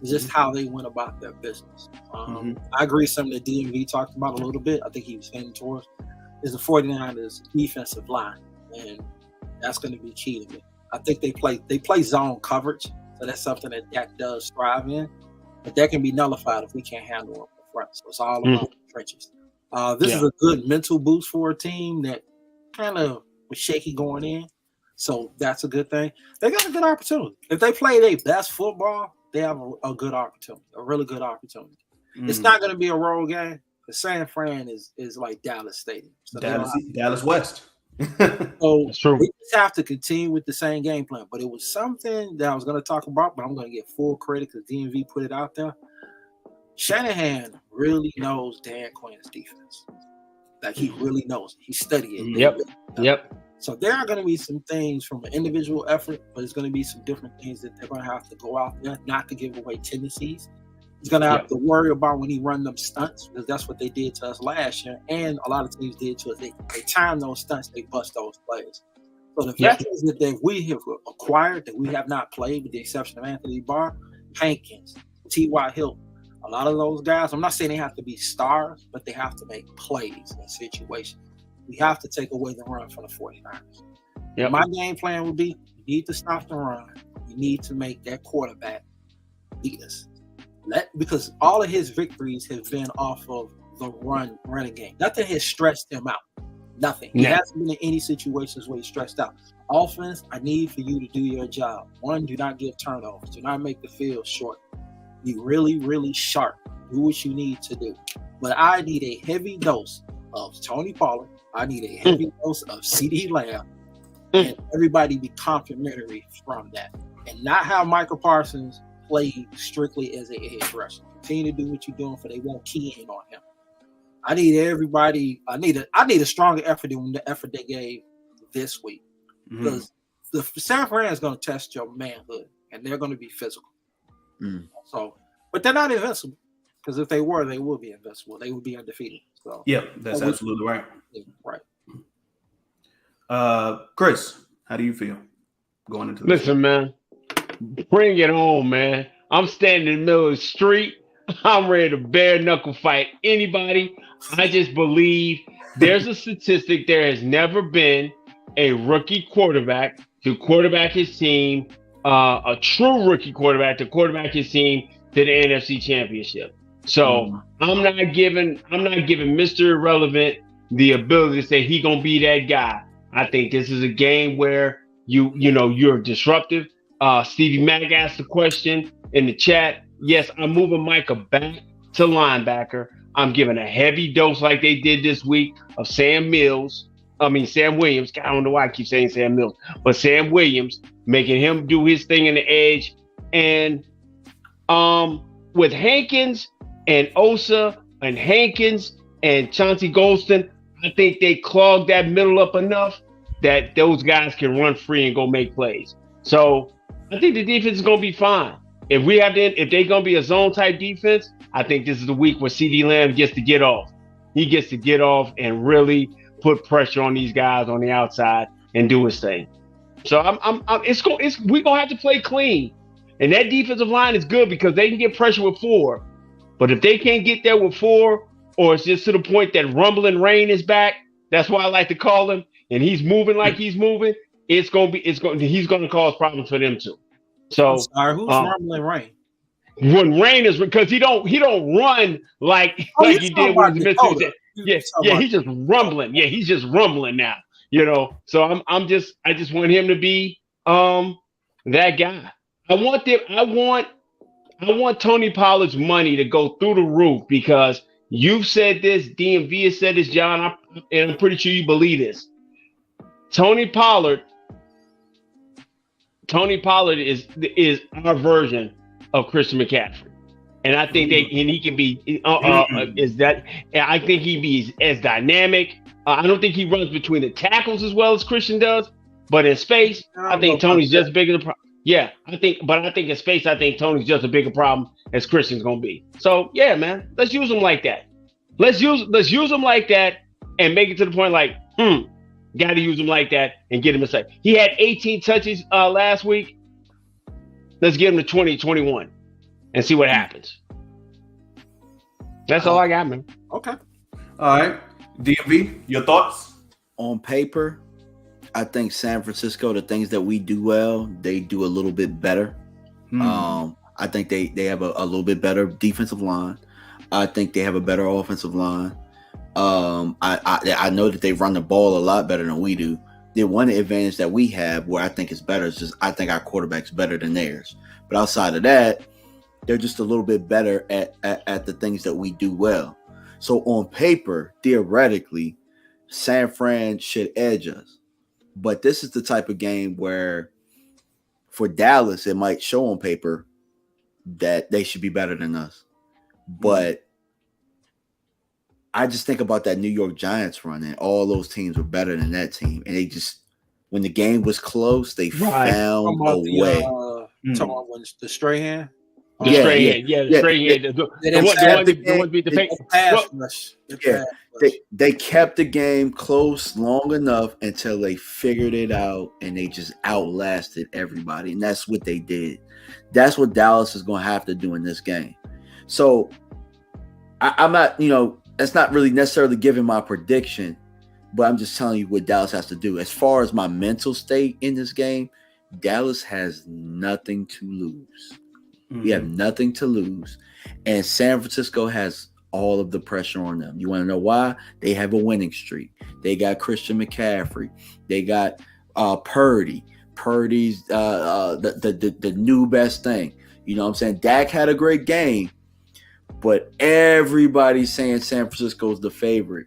It's just how they went about their business. I agree something that DMV talked about a little bit. I think he was heading towards is the 49ers defensive line. And that's going to be key to me. I think they play zone coverage. So that's something that Dak does thrive in. But that can be nullified if we can't handle it up front. So it's all about the trenches. This is a good mental boost for a team that kind of was shaky going in. So that's a good thing. They got a good opportunity. If they play their best football, they have a good opportunity, a really good opportunity. It's not going to be a road game. The San Fran is like Dallas Stadium. So
Dallas West.
So
That's true.
we just have to continue with the same game plan. But it was something that I was going to talk about, but I'm going to get full credit because DMV put it out there. Shanahan really knows Dan Quinn's defense. Like he really knows. He studied it.
Yep.
So there are going to be some things from an individual effort, but it's going to be some different things that they're going to have to go out there, not to give away tendencies. He's going to have to worry about when he run them stunts, because that's what they did to us last year, and a lot of teams did to us. They time those stunts, they bust those plays. So the veterans that we have acquired that we have not played, with the exception of Anthony Barr, Hankins, T.Y. Hilton, a lot of those guys, I'm not saying they have to be stars, but they have to make plays in situations. We have to take away the run from the 49ers. Yep. My game plan would be, you need to stop the run. You need to make that quarterback beat us. Because all of his victories have been off of the running game. Nothing has stressed him out. Nothing. He hasn't been in any situations where he's stressed out. Offense, I need for you to do your job. One, do not give turnovers. Do not make the field short. Be really, really sharp. Do what you need to do. But I need a heavy dose of Tony Pollard. I need a heavy dose of CeeDee Lamb. And everybody be complimentary from that. And not have Michael Parsons play strictly as a edge rusher. Continue to do what you're doing, for they won't key in on him. I need everybody. I need a stronger effort than the effort they gave this week, because the San Fran is going to test your manhood, and they're going to be physical. So, but they're not invincible, because if they were, they would be invincible. They would be undefeated. So,
that's absolutely right.
Right.
Chris, how do you feel going into this?
Listen, man, bring it on, man. I'm standing in the middle of the street. I'm ready to bare knuckle fight anybody. I just believe there's a statistic. There has never been a rookie quarterback to quarterback his team, a true rookie quarterback to quarterback his team to the NFC Championship. So I'm not giving Mr. Irrelevant the ability to say he gonna be that guy. I think this is a game where you're disruptive. Stevie Mack asked the question in the chat. Yes, I'm moving Micah back to linebacker. I'm giving a heavy dose like they did this week of Sam Williams. I don't know why I keep saying Sam Mills, but Sam Williams, making him do his thing in the edge. And with Hankins and Osa and Hankins and Chauncey Golston, I think they clogged that middle up enough that those guys can run free and go make plays. So I think the defense is going to be fine. If they're going to be a zone type defense, I think this is the week where CeeDee Lamb gets to get off. He gets to get off and really put pressure on these guys on the outside and do his thing. So we're going to have to play clean. And that defensive line is good because they can get pressure with 4. But if they can't get there with 4, or it's just to the point that rumbling rain is back, that's why I like to call him, and he's moving like he's moving, he's going to cause problems for them too. So
I'm sorry, who's rumbling rain?
When rain is, because he don't run like he did with the Mississippi. He's just rumbling. Yeah, he's just rumbling now. So I just want him to be that guy. I I want Tony Pollard's money to go through the roof because you've said this, DMV has said this, John, and I'm pretty sure you believe this. Tony Pollard is our version of Christian McCaffrey, and I think he can be. I think he be as dynamic. I don't think he runs between the tackles as well as Christian does, but in space, I think Tony's just bigger. Yeah, I think in space, I think Tony's just a bigger problem as Christian's gonna be. So yeah, man, let's use him like that. Let's use him like that and make it to the point like, got to use him like that and get him a sack. He had 18 touches last week. Let's get him to 2021 and see what happens. That's all I got, man.
Okay.
All right, DMV, your thoughts?
On paper, I think San Francisco, the things that we do well, they do a little bit better. I think they have a little bit better defensive line. I think they have a better offensive line. I know that they run the ball a lot better than we do. The one advantage that we have where I think is better is just I think our quarterback's better than theirs. But outside of that, they're just a little bit better at the things that we do well. So on paper, theoretically, San Fran should edge us. But this is the type of game where for Dallas, it might show on paper that they should be better than us. But I just think about that New York Giants run, and all those teams were better than that team. And they just, when the game was close, they found a way.
Talking about when the stray hand?
The stray hand. The one beat the paint.
They kept the game close long enough until they figured it out, and they just outlasted everybody. And that's what they did. That's what Dallas is going to have to do in this game. So I'm not, that's not really necessarily giving my prediction, but I'm just telling you what Dallas has to do. As far as my mental state in this game, Dallas has nothing to lose. We have nothing to lose. And San Francisco has all of the pressure on them. You want to know why? They have a winning streak. They got Christian McCaffrey. They got Purdy. Purdy's the new best thing. You know what I'm saying? Dak had a great game, but everybody's saying San Francisco's the favorite.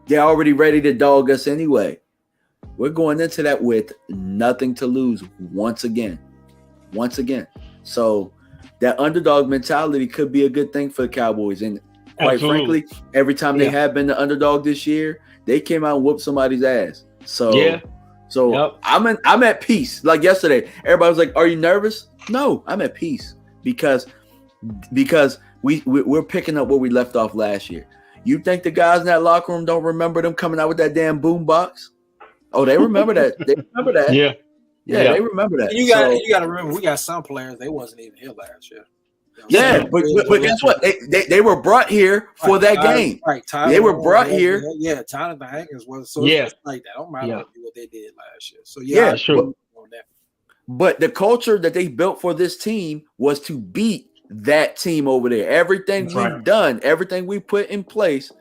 They're already ready to dog us anyway. We're going into that with nothing to lose once again. So that underdog mentality could be a good thing for the Cowboys. And quite frankly, every time they have been the underdog this year, they came out and whooped somebody's ass. So I'm at peace. Like yesterday, everybody was like, "Are you nervous?" No, I'm at peace because we're picking up where we left off last year. You think the guys in that locker room don't remember them coming out with that damn boom box? Oh, they remember that. They remember that. Yeah, they remember that.
You got to remember, we got some players they wasn't even here last year.
But guess what? They were brought here for that game.
Right,
they were brought here.
Yeah, Jonathan Hankins was so like that. Don't matter what they did last year. So
sure.
But the culture that they built for this team was to beat that team over there. Everything we've done, everything we put in place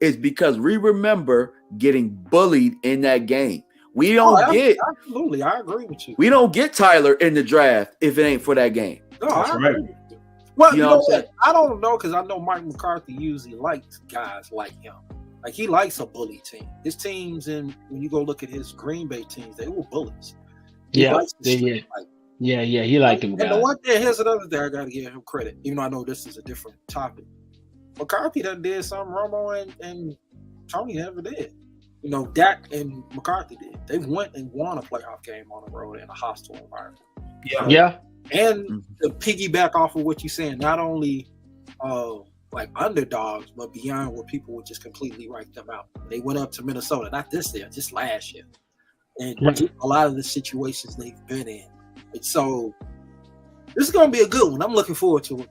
is because we remember getting bullied in that game. We don't
absolutely. I agree with you.
We don't get Tyler in the draft if it ain't for that game.
No, I agree with you. Well, you know what? I don't know because I know Mike McCarthy usually likes guys like him. Like he likes a bully team. His teams, and when you go look at his Green Bay teams, they were bullies. He liked them guys. And the one thing, here's another thing I got to give him credit, even though I know this is a different topic. McCarthy done did something Romo and Tony never did. Dak and McCarthy did. They went and won a playoff game on the road in a hostile environment. And to piggyback off of what you're saying, not only like underdogs, but beyond where people would just completely write them out. They went up to Minnesota, not this year, just last year. And a lot of the situations they've been in. And so this is going to be a good one. I'm looking forward to it.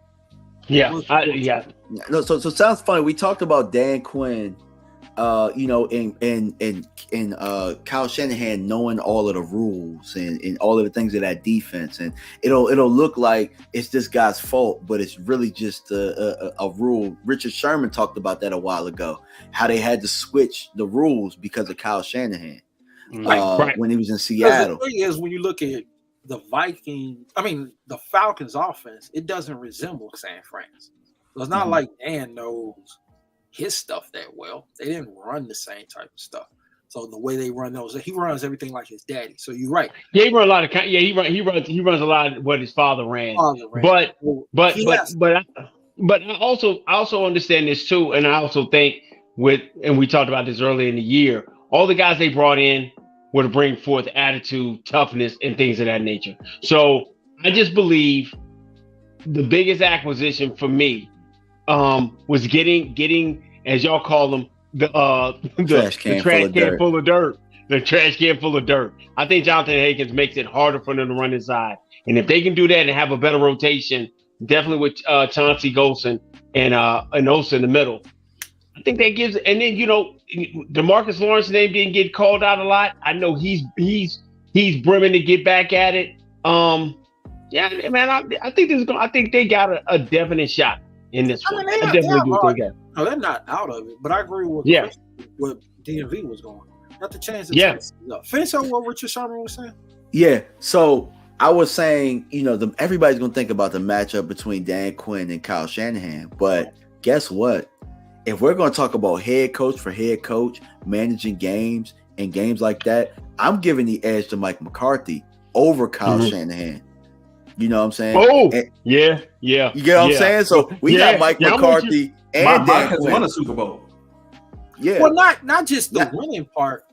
So it sounds funny. We talked about Dan Quinn, and Kyle Shanahan knowing all of the rules and all of the things of that defense, and it'll look like it's this guy's fault, but it's really just a rule. Richard Sherman talked about that a while ago, how they had to switch the rules because of Kyle Shanahan when he was in Seattle.
The thing is, when you look at the the Falcons offense, it doesn't resemble San Fran's. So it's not like Dan knows his stuff that well. They didn't run the same type of stuff. So the way they run those, he runs everything like his daddy. So you're right.
Yeah, he runs a lot of. Yeah, he runs a lot of what his father ran. But I also understand this too, and I also think and we talked about this earlier in the year. All the guys they brought in were to bring forth attitude, toughness, and things of that nature. So I just believe the biggest acquisition for me was getting, as y'all call them, the trash can full of dirt. The trash can full of dirt. I think Jonathan Hankins makes it harder for them to run inside. And if they can do that and have a better rotation, definitely with Chauncey Golson and Osa in the middle, I think that gives. And then DeMarcus Lawrence's name didn't get called out a lot. I know he's brimming to get back at it. Yeah, man, I think this is going. I think they got a definite shot in this one. I definitely do think that.
No, they're not out of it, but I agree with what DMV was going. Not to change the chances up. Finish on what Richard Sherman was saying.
Yeah, so I was saying, everybody's going to think about the matchup between Dan Quinn and Kyle Shanahan, but guess what? If we're going to talk about head coach for head coach, managing games and games like that, I'm giving the edge to Mike McCarthy over Kyle Shanahan. You know what I'm saying?
Oh, yeah. You
get what I'm saying? So we got Mike McCarthy and Dan
has
Quinn.
won a Super Bowl.
Yeah.
Well, not just the winning part,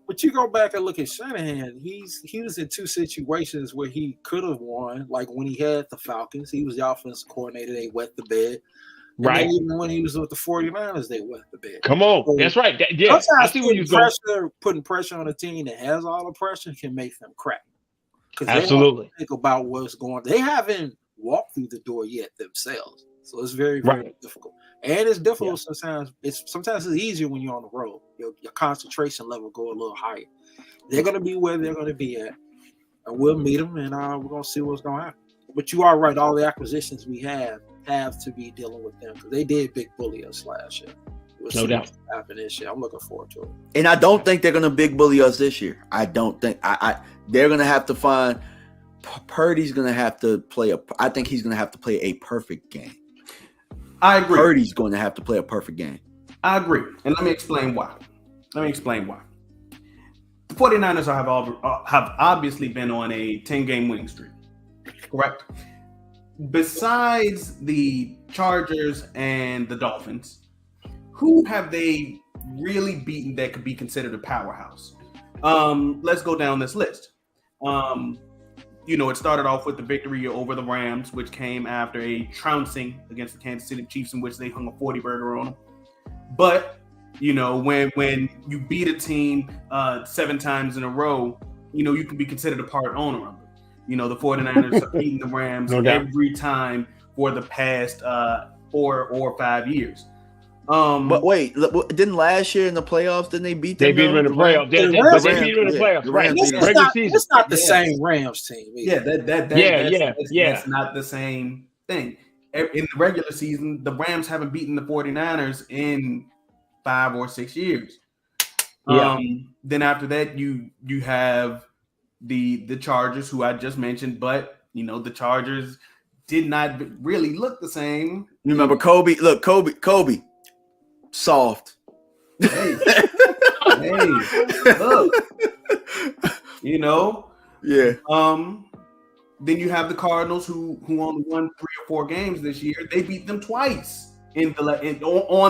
but you go back and look at Shanahan. He was in two situations where he could have won. Like when he had the Falcons, he was the offensive coordinator. They wet the bed. And
right.
Even when he was with the 49ers, they wet the bed.
Come on. So, that's right. I see what you're
putting pressure on a team that has all the pressure can make them crack.
Absolutely.
They think about what's going on. They haven't walked through the door yet themselves. So it's very, very difficult. And it's difficult sometimes. Sometimes it's easier when you're on the road. Your concentration level go a little higher. They're going to be where they're going to be at. And we'll meet them, and we're going to see what's going to happen. But you are right. All the acquisitions we have to be dealing with them because they did big bully us last year.
No doubt.
Happen this year. I'm looking forward to it.
And I don't think they're going to big bully us this year. I don't think they're going to have to find Purdy's going to have to play I think he's going to have to play a perfect game.
I agree.
Purdy's going to have to play a perfect game.
I agree. And let me explain why. The 49ers have obviously been on a 10-game winning streak. Correct? Besides the Chargers and the Dolphins, who have they really beaten that could be considered a powerhouse? Let's go down this list. It started off with the victory over the Rams, which came after a trouncing against the Kansas City Chiefs in which they hung a 40-burger on them. But, when you beat a team 7 times in a row, you can be considered a part owner of it. The 49ers have beaten the Rams every time for the past 4 or 5 years.
But wait, didn't last year in the playoffs? Didn't they beat them?
They beat them in the playoffs. They beat them in the playoffs. Right.
It's not the same Rams team. Either.
That's not the same thing. In the regular season, the Rams haven't beaten the 49ers in 5 or 6 years. Then after that, you have the Chargers, who I just mentioned, but the Chargers did not really look the same.
You remember Kobe? Look, Kobe. Soft.
Hey, look.
Yeah.
Then you have the Cardinals, who only won 3 or 4 games this year. They beat them twice on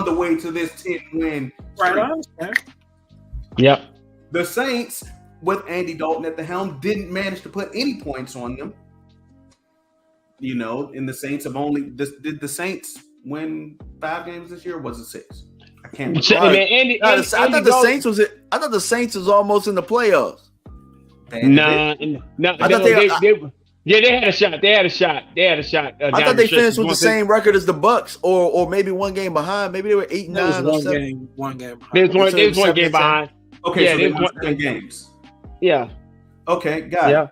the way to this 10-win streak.
Right.
Yep.
The Saints, with Andy Dalton at the helm, didn't manage to put any points on them. And the Saints have did the Saints win 5 games this year, or was it 6? I can't remember.
I thought the Saints was almost in the playoffs.
No.
I thought
they had a shot.
I thought they finished with the same record as the Bucs, or maybe 1 game behind. Maybe they were 8-9 or 7.
One game behind.
There's one game behind.
Okay, so they won 10 games.
Yeah.
Okay, got it.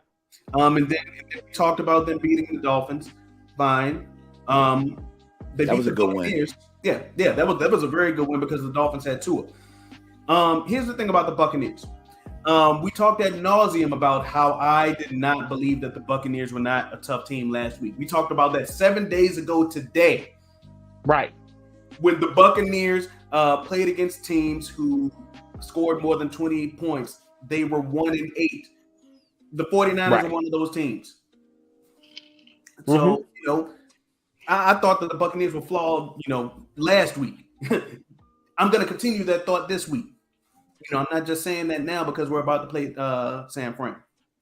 And then we talked about them beating the Dolphins. Fine.
That was a good win.
Yeah, that was a very good win because the Dolphins had Tua. Here's the thing about the Buccaneers. We talked ad nauseum about how I did not believe that the Buccaneers were not a tough team last week. We talked about that 7 days ago today.
Right.
When the Buccaneers played against teams who scored more than 20 points, they were 1-8. The 49ers are one of those teams. So, I thought that the Buccaneers were flawed, last week. I'm going to continue that thought this week. I'm not just saying that now because we're about to play San Fran.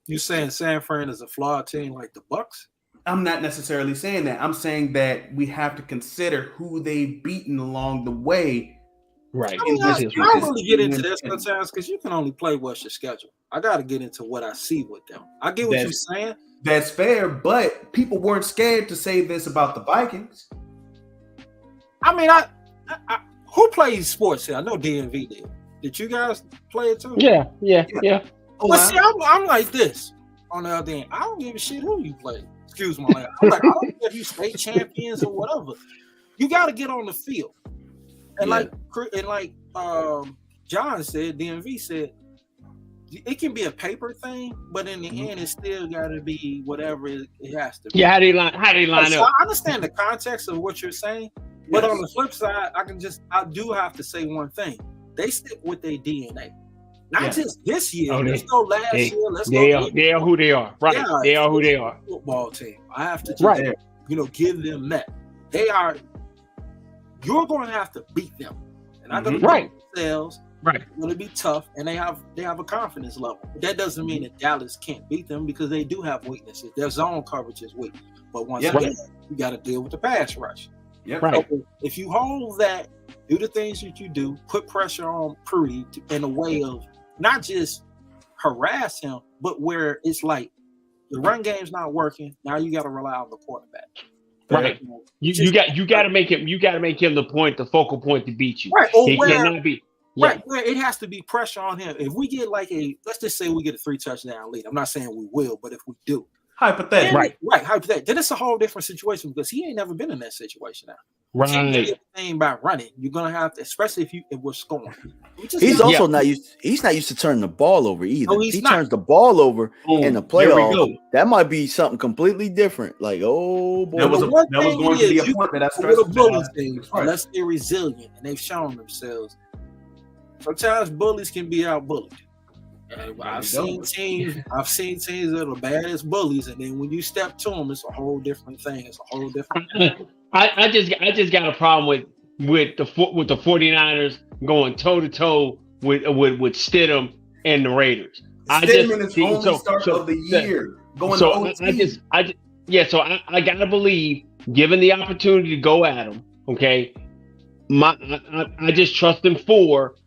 You saying San Fran is a flawed team like the Bucs?
I'm not necessarily saying that. I'm saying that we have to consider who they've beaten along the way.
Right.
I don't really get into this sometimes because you can only play what's your schedule. I got to get into what I see with them. I get what you're saying.
That's fair, but people weren't scared to say this about the Vikings.
I mean, I who plays sports here? I know DMV did. Did you guys play it too?
Yeah.
But see, I'm like this. On the other end, I don't give a shit who you play. Excuse my language. I'm like, I don't care if you state champions or whatever. You got to get on the field. And like John said, DMV said, it can be a paper thing, but in the end, it still got to be whatever it has to be.
Yeah, how they line
so
up?
I understand the context of what you're saying, but on the flip side, I do have to say one thing. They stick with their DNA. Not just this year. Let's go last year.
They are who they are. Right. Yeah, they are who they are.
Football team. I have to just, give them that. They are. You're going to have to beat them. And I'm going to beat themselves.
Right.
It's going to be tough, and they have a confidence level. That doesn't mean that Dallas can't beat them because they do have weaknesses. Their zone coverage is weak. But once again, you got to deal with the pass rush.
Yep.
Right.
So if you hold that, do the things that you do, put pressure on Purdy in a way of not just harass him, but where it's like the run game's not working. Now you got to rely on the quarterback.
Right. You got to make him the focal point to beat you.
Right.
It cannot be.
Right. Where it has to be pressure on him. If we get let's just say we get a 3 touchdown lead. I'm not saying we will, but if we do.
Hypothetical.
Right. Hypothetical. Then it's a whole different situation because he ain't never been in that situation now.
Right.
Thing by running, you're gonna have to, especially if we're scoring.
He's also not used. He's not used to turning the ball over either.
No,
he turns the ball over in the playoffs. That might be something completely different. Like, oh boy,
that was going to be a point that I stressed.
Unless they're resilient and they've shown themselves. Sometimes bullies can be out bullied. I've seen teams that are bad as bullies, and then when you step to them, it's a whole different thing. It's a whole different thing.
I just got a problem with the 49ers going toe to toe with Stidham and the Raiders.
Stidham is only start of the year going to OT.
I gotta believe, given the opportunity to go at him, okay. I just trust him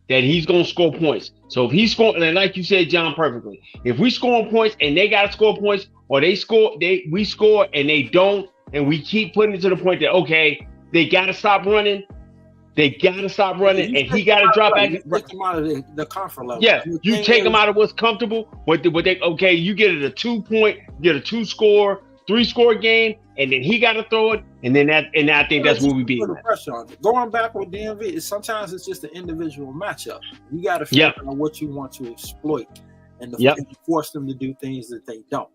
that he's gonna score points. So if he's scoring, and like you said, John, perfectly, if we score points and they gotta score points, or we score and they don't, and we keep putting it to the point that they gotta stop running, and he gotta drop back.
Take him out of the comfort level.
Yeah, you take him out of what's comfortable. You get it a 2-point, get a 2-score, 3-score game, and then he got to throw it, and I think that's what we beat.
Pressure on it. Going back with DMV, sometimes it's just an individual matchup. You got to figure out what you want to exploit, and force them to do things that they don't.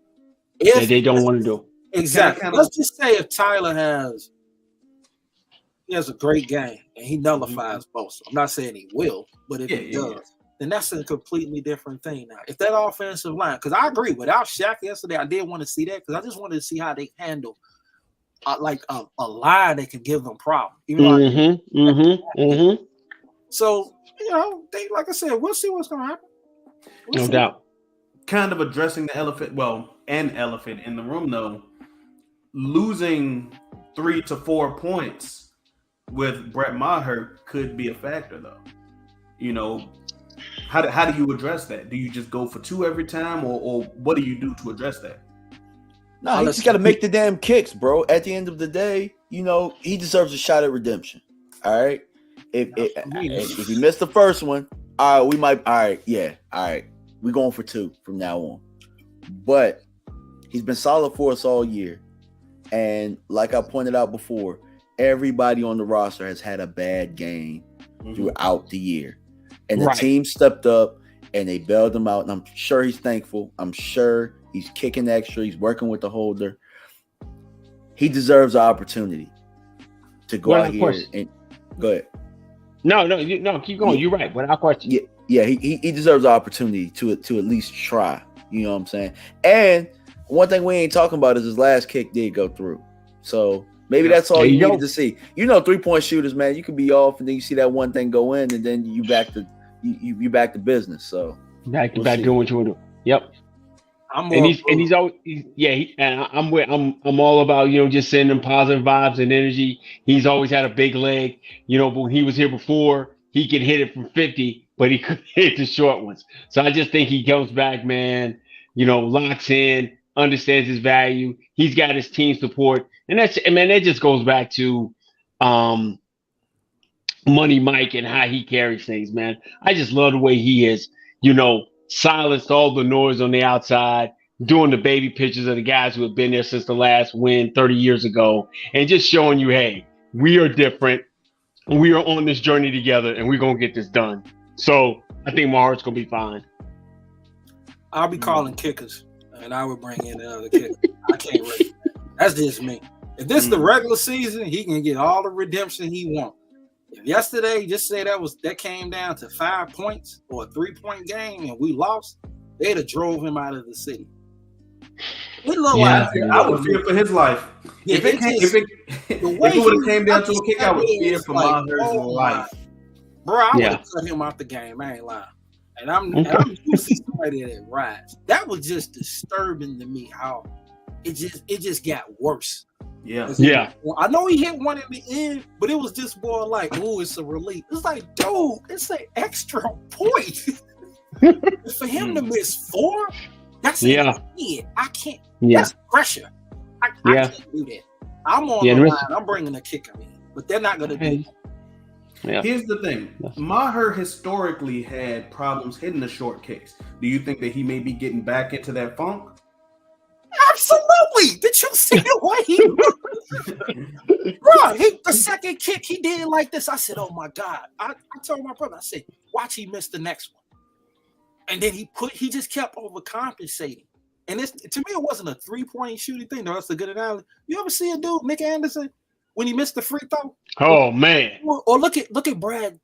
That they don't want to do.
Exactly. Let's just say if Tyler has a great game and he nullifies both. I'm not saying he will, but if he does, then that's a completely different thing now. If that offensive line, because I agree, without Shaq yesterday, I did want to see that because I just wanted to see how they handle a line that can give them problems. So, like I said, we'll see what's going to happen.
No doubt.
Kind of addressing the elephant in the room, though. Losing 3 to 4 points with Brett Maher could be a factor, though. How do you address that? Do you just go for 2 every time, or what do you do to address that?
No, you just got to make the damn kicks, bro. At the end of the day, he deserves a shot at redemption. All right. If he missed the first one, all right, we might. All right. We're going for 2 from now on. But he's been solid for us all year, and like I pointed out before, everybody on the roster has had a bad game throughout the year. And the team stepped up and they bailed him out. And I'm sure he's thankful. I'm sure he's kicking extra. He's working with the holder. He deserves the opportunity to go out here and go ahead.
No, keep going. You're right. Without question.
Yeah, he deserves the opportunity to at least try. You know what I'm saying? And one thing we ain't talking about is his last kick did go through. So maybe that's all you needed to see. 3-point shooters, man, you can be off and then you see that one thing go in and then you back to you back to business. So
back doing what you want to do. Yep. I'm all about, just sending positive vibes and energy. He's always had a big leg. But when he was here before, he could hit it from 50, but he couldn't hit the short ones. So I just think he comes back, man, locks in, understands his value. He's got his team support. And that just goes back to Money Mike and how he carries things, man. I just love the way he is, silenced all the noise on the outside, doing the baby pictures of the guys who have been there since the last win 30 years ago, and just showing you, hey, we are different. We are on this journey together, and we're going to get this done. So I think my heart's going to be fine.
I'll be calling kickers, and I would bring in another kicker. I can't wait. That's just me. If this is the regular season, he can get all the redemption he wants. If yesterday, just say that came down to 5 points or a 3-point game and we lost, they'd have drove him out of the city.
I would fear for his life.
Yeah,
if it would have came down to a kick, I would fear for Maher's life.
Bro, I would have cut him out the game. I ain't lying. And I'm usually somebody that rides. That was just disturbing to me how it just got worse.
Yeah.
I know he hit one at the end, but it was just more like, oh, it's a relief. It's like, dude, it's an extra point. For him to miss 4, that's it. I can't. That's pressure. I can't do that. I'm on the line. I'm bringing a kicker in, but they're not going to do that.
Yeah. Here's the thing. Maher historically had problems hitting the short kicks. Do you think that he may be getting back into that funk?
Absolutely. Did you see the way he bro, the second kick he did like this. I said, oh my God. I told my brother, I said, watch he miss the next one. And then he just kept overcompensating. And to me, it wasn't a 3-point shooting thing. No, that's a good analogy. You ever see a dude, Nick Anderson, when he missed the free throw?
Oh man.
Or look at Brad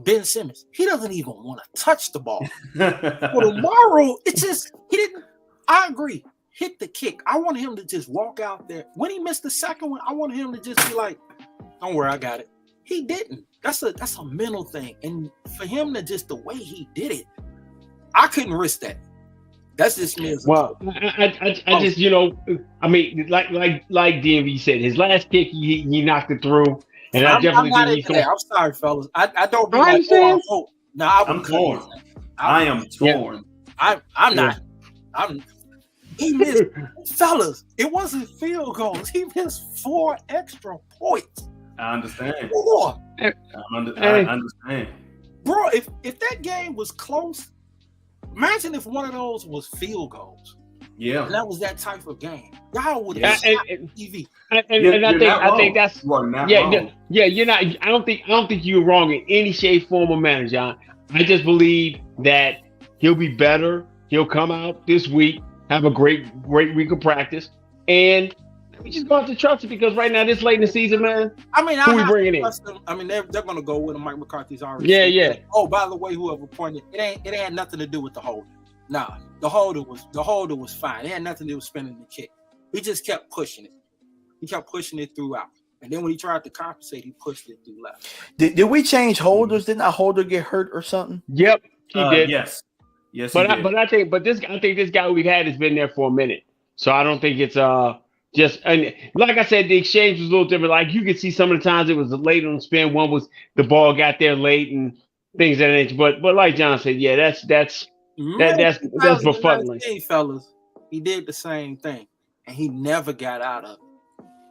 Ben Simmons. He doesn't even want to touch the ball. Well, tomorrow, he didn't. I agree. Hit the kick. I want him to just walk out there. When he missed the second one, I want him to just be like, don't worry, I got it. He didn't. That's a mental thing. And for him to just the way he did it, I couldn't risk that. That's just me.
Well, I just, I mean, like DMV said, his last kick, he knocked it through. And I definitely think he's
I'm sorry, fellas. I don't be
like,
oh, no, I'm torn.
I am torn.
I'm not. He missed, fellas. It wasn't field goals. He missed 4 extra points.
I understand.
4.
I understand,
bro. If that game was close, imagine if one of those was field goals.
Yeah,
and that was that type of game. Y'all would have TV.
And I think that's you're not. I don't think you're wrong in any shape, form, or manner, John. I just believe that he'll be better. He'll come out this week. Have a great week of practice, and we just going to trust it because right now, this late in the season, man.
I mean,
who we bringing in?
I mean, they're going to go with him. Mike McCarthy's already.
Yeah.
Oh, by the way, whoever appointed it had nothing to do with the holder. Nah, the holder was fine. It had nothing to do with spinning the kick. He just kept pushing it. He kept pushing it throughout, and then when he tried to compensate, he pushed it through left.
Did we change holders? Didn't our holder get hurt or something?
Yep, he did.
Yes.
But I think this guy we've had has been there for a minute, so I don't think it's just. And like I said, the exchange was a little different. Like you could see some of the times it was late on the spin. One was the ball got there late and things of that nature. But like John said, yeah, that's befuddling.
Hey, fellas, he did the same thing, and he never got out of it.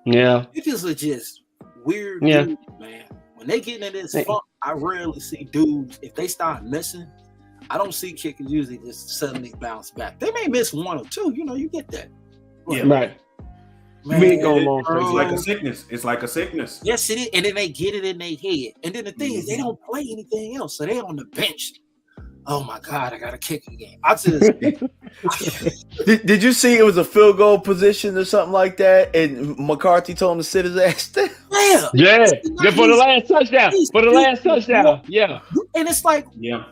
Yeah,
It just weird, dudes, man. When they get into this funk, I rarely see dudes if they start missing. I don't see kickers usually just suddenly bounce back. They may miss 1 or 2, you get that.
Yeah,
right.
Man,
it's like a sickness. It's like a sickness.
Yes, it is. And then they get it in their head. And then the thing is, they don't play anything else, so they on the bench. oh my God, I got a kicking game. I just
Did you see it was a field goal position or something like that? And McCarthy told him to sit his ass down.
Yeah, for the last touchdown. For the last touchdown. Yeah.
And it's like,
Yeah.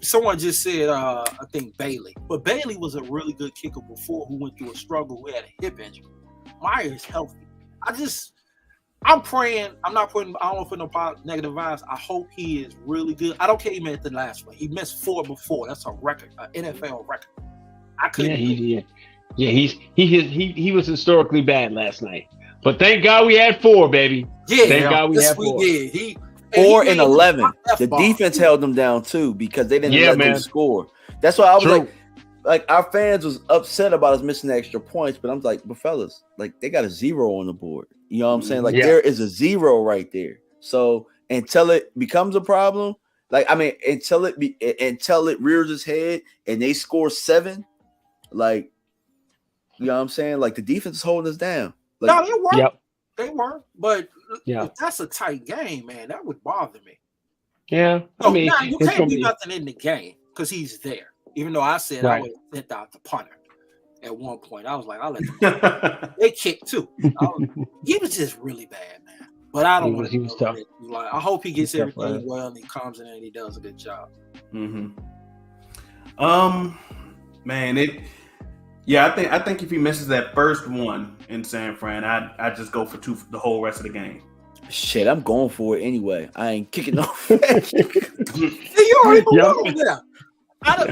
someone just said, I think Bailey. But Bailey was a really good kicker before who went through a struggle, who had a hip injury. Myers healthy. I'm praying. I don't want to put no negative vibes. I hope he is really good. I don't care he missed the last one. He missed 4 before. That's a record, an NFL record. I couldn't.
He was historically bad last night. But thank God we had 4, baby.
Yeah,
thank God we had 4.
He
4 and 11. The
F-ball.
defense held them down too because they didn't let
man.
them score. That's why I was
True.
like our fans was upset about us missing the extra points, but I'm like, but fellas, like they got a 0 on the board. You know what I'm saying? Like there is a 0 right there. So until it becomes a problem, until it rears its head and they score 7, like you know what I'm saying? Like the defense is holding us down. Like,
No, they weren't.
Yep.
They weren't. But
Yeah.
if that's a tight game, man, that would bother me.
Yeah.
No,
I mean,
you
it's
can't
gonna
do
be-
nothing in the game because he's there. Even though I said I
Right.
would have sent out the punter at one point. I was like, I'll let them. They kicked too. He was just really bad, man. But I don't want to.
He was tough.
Like, I hope he gets
He was tough,
everything
man.
well and he comes in and he does a good job.
Mm-hmm. Man, I think if he misses that first one in San Fran, I just go for 2 for the whole rest of the game.
shit, I'm going for it anyway. I ain't kicking no.
You already
Yep.
know that.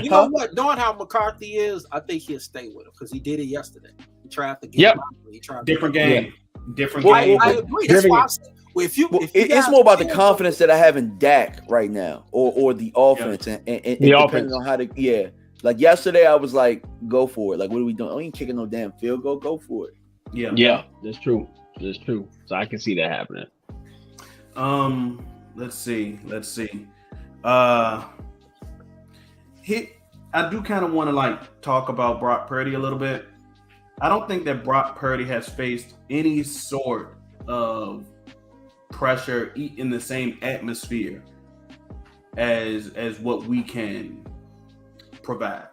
You know what? Knowing how McCarthy is, I think he'll stay with him because he did it yesterday. He tried to get
Yep.
him out. He tried
Different
to
game. Different
Well,
game.
I agree. That's why I said, if you
It's
guys
more about the
feel-
confidence that I have in Dak right now, or the offense, and
The
depending
offense.
on how to. Like yesterday, I was like, go for it. Like, what are we doing? We ain't kicking no damn field goal. Go for it.
Yeah.
Yeah, that's true. That's true. So I can see that happening.
Let's see. I do kind of want to like talk about Brock Purdy a little bit. I don't think that Brock Purdy has faced any sort of pressure in the same atmosphere as what we can provide.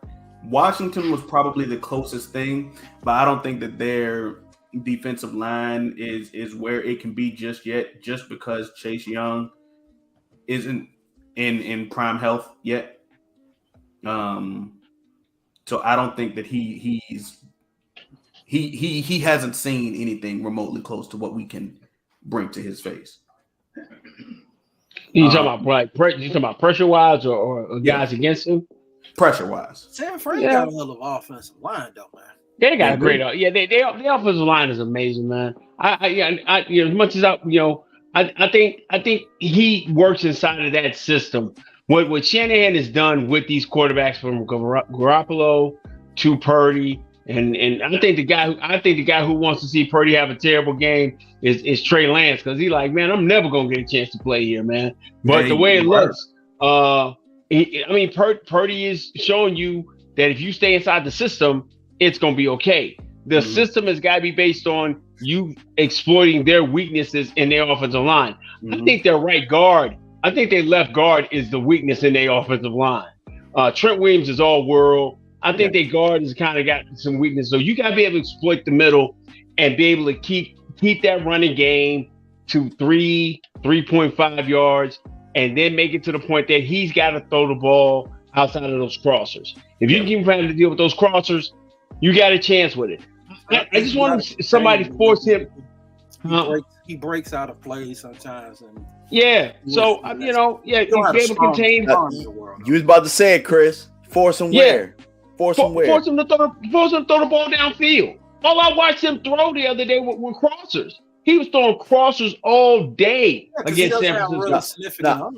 Washington was probably the closest thing, but I don't think that their defensive line is where it can be just yet, just because Chase Young isn't in prime health yet. So I don't think that he hasn't seen anything remotely close to what we can bring to his face.
You talking about pressure wise or guys against him?
Pressure wise.
San Fran
Yeah.
got a hell of offensive line, though, man.
They got
They
a great, the offensive line is amazing, man. As much as I think he works inside of that system. What Shanahan has done with these quarterbacks from Garoppolo to Purdy, and I think the guy who wants to see Purdy have a terrible game is Trey Lance, because he's like, man, I'm never gonna get a chance to play here, man. But the way it looks, Purdy is showing you that if you stay inside the system, it's going to be okay. The system has got to be based on you exploiting their weaknesses in their offensive line. I think their right guard, I think their left guard is the weakness in their offensive line. Trent Williams is all world. I think their guard has kind of got some weakness. So you got to be able to exploit the middle and be able to keep that running game to 3.5 yards, and then make it to the point that he's got to throw the ball outside of those crossers. If you can keep trying to deal with those crossers, you got a chance with it. I just want somebody to force him.
He breaks out of play sometimes, and
So he's able to contain.
You was about to say it, Chris. Force him where? Force him where?
Force him to throw the ball downfield. All I watched him throw the other day with crossers. He was throwing crossers all day against San Francisco.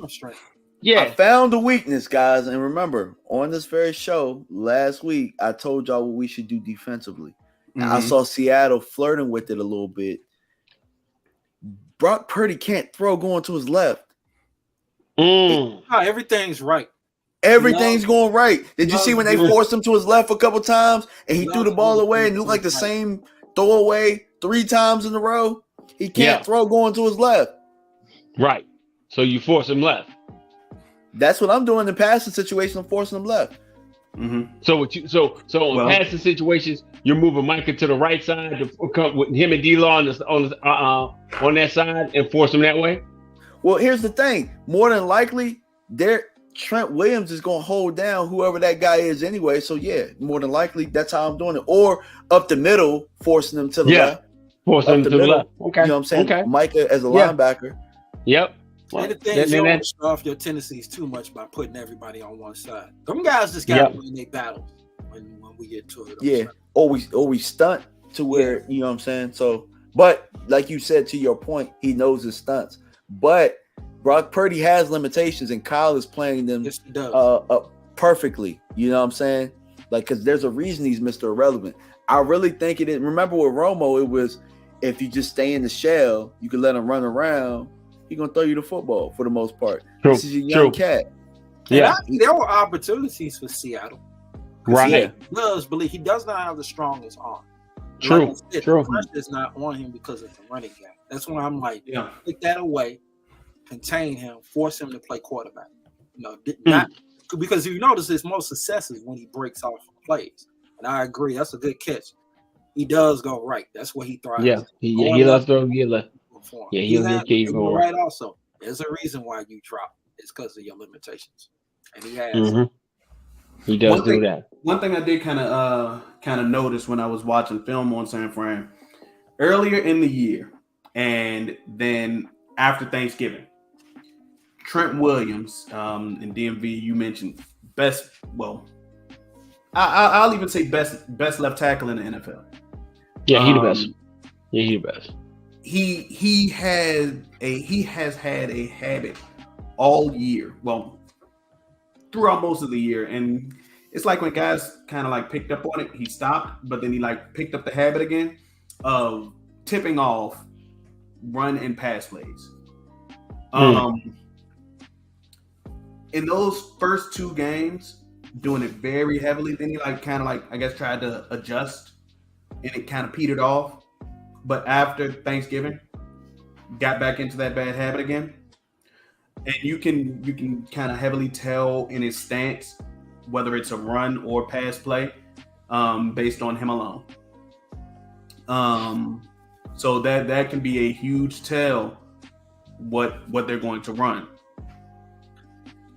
I found the weakness, guys, and remember, on this very show last week, I told y'all what we should do defensively. Now, I saw Seattle flirting with it a little bit. Brock Purdy can't throw going to his left.
Everything's right.
Everything's going right. Did you see when they forced him to his left a couple times and he threw the ball away and it looked like the same throwaway 3 times in a row? He can't throw going to his left.
Right. So you force him left.
That's what I'm doing in passing situation. I'm forcing them left.
Mm-hmm.
So in passing situations, you're moving Micah to the right side to come with him and D-Law on that side and force him that way.
Well, here's the thing. More than likely, Trent Williams is going to hold down whoever that guy is anyway. So, yeah, more than likely, that's how I'm doing it. Or up the middle, forcing them to the left.
Forcing them to the left. Okay.
You know what I'm saying?
Okay.
Micah as a linebacker.
Yep.
Well, and the thing is, you don't show off your tendencies too much by putting everybody on one side. Them guys just got to win their battles when we get to it.
Yeah. Or we stunt to where, you know what I'm saying? So, but like you said, to your point, he knows his stunts. But Brock Purdy has limitations, and Kyle is playing them perfectly. You know what I'm saying? Like, because there's a reason he's Mr. Irrelevant. I really think it is. Remember with Romo, it was if you just stay in the shell, you can let him run around. He's going to throw you the football for the most part.
True.
This is a young cat.
Yeah. There were opportunities for Seattle.
Right.
He does not have the strongest arm.
True.
The pressure is not on him because of the running game. That's why I'm like, take that away, contain him, force him to play quarterback. Not because if you notice his most success is when he breaks off plays. And I agree, that's a good catch. He does go right. That's where he thrives.
Yeah, he loves throwing left. Yeah, he'll
go right. Also, there's a reason why you drop. It's because of your limitations, and he has.
Mm-hmm. He does do that.
One thing I did kind of notice when I was watching film on San Fran earlier in the year, and then after Thanksgiving, Trent Williams in DMV. You mentioned best. Well, I'll even say best left tackle in the NFL.
Yeah, he's the best. Yeah, he's the best.
He has had a habit all year. Well, throughout most of the year, and it's like when guys kind of like picked up on it, he stopped, but then he like picked up the habit again of tipping off run and pass plays. In those first two games, doing it very heavily, then he like kind of like I guess tried to adjust, and it kind of petered off. But after Thanksgiving, got back into that bad habit again. And you can kind of heavily tell in his stance whether it's a run or pass play based on him alone. So that can be a huge tell what they're going to run.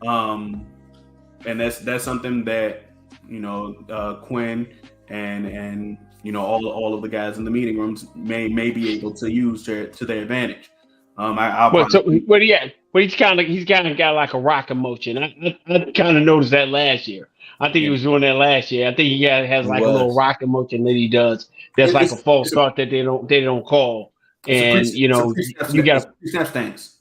And that's something that Quinn and all of the guys in the meeting rooms may be able to use to their advantage.
He's kind of got like a rocket motion. I kind of noticed that last year. I think he was doing that last year. I think he has like a little rocket motion that he does. That's like a false start that they don't call. And you got
pre-snap stance.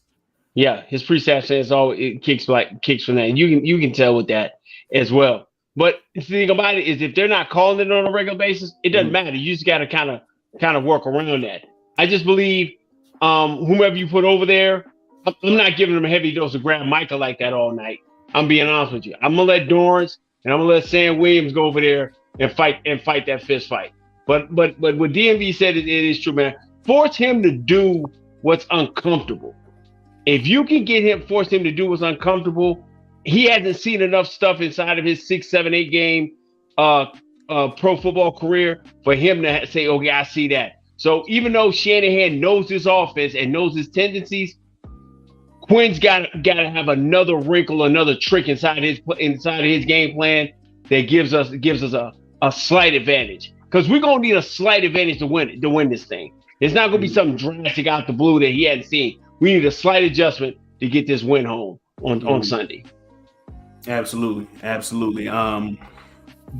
Yeah, his pre-snap stance it kicks from that. And you can tell with that as well. But the thing about it is if they're not calling it on a regular basis, it doesn't matter. You just got to kind of work around that. I just believe whomever you put over there, I'm not giving them a heavy dose of grab Micah like that all night. I'm being honest with you. I'm gonna let Dorrance and I'm gonna let Sam Williams go over there and fight that fist fight. But what DMV said it is true, man. Force him to do what's uncomfortable. If you can force him to do what's uncomfortable, he hasn't seen enough stuff inside of his 6, 7, 8 game pro football career for him to say, okay, I see that. So even though Shanahan knows his offense and knows his tendencies, Quinn's got to have another wrinkle, another trick inside of his game plan that gives us a slight advantage. Because we're gonna need a slight advantage to win this thing. It's not gonna be something drastic out the blue that he hadn't seen. We need a slight adjustment to get this win home on Sunday.
Absolutely.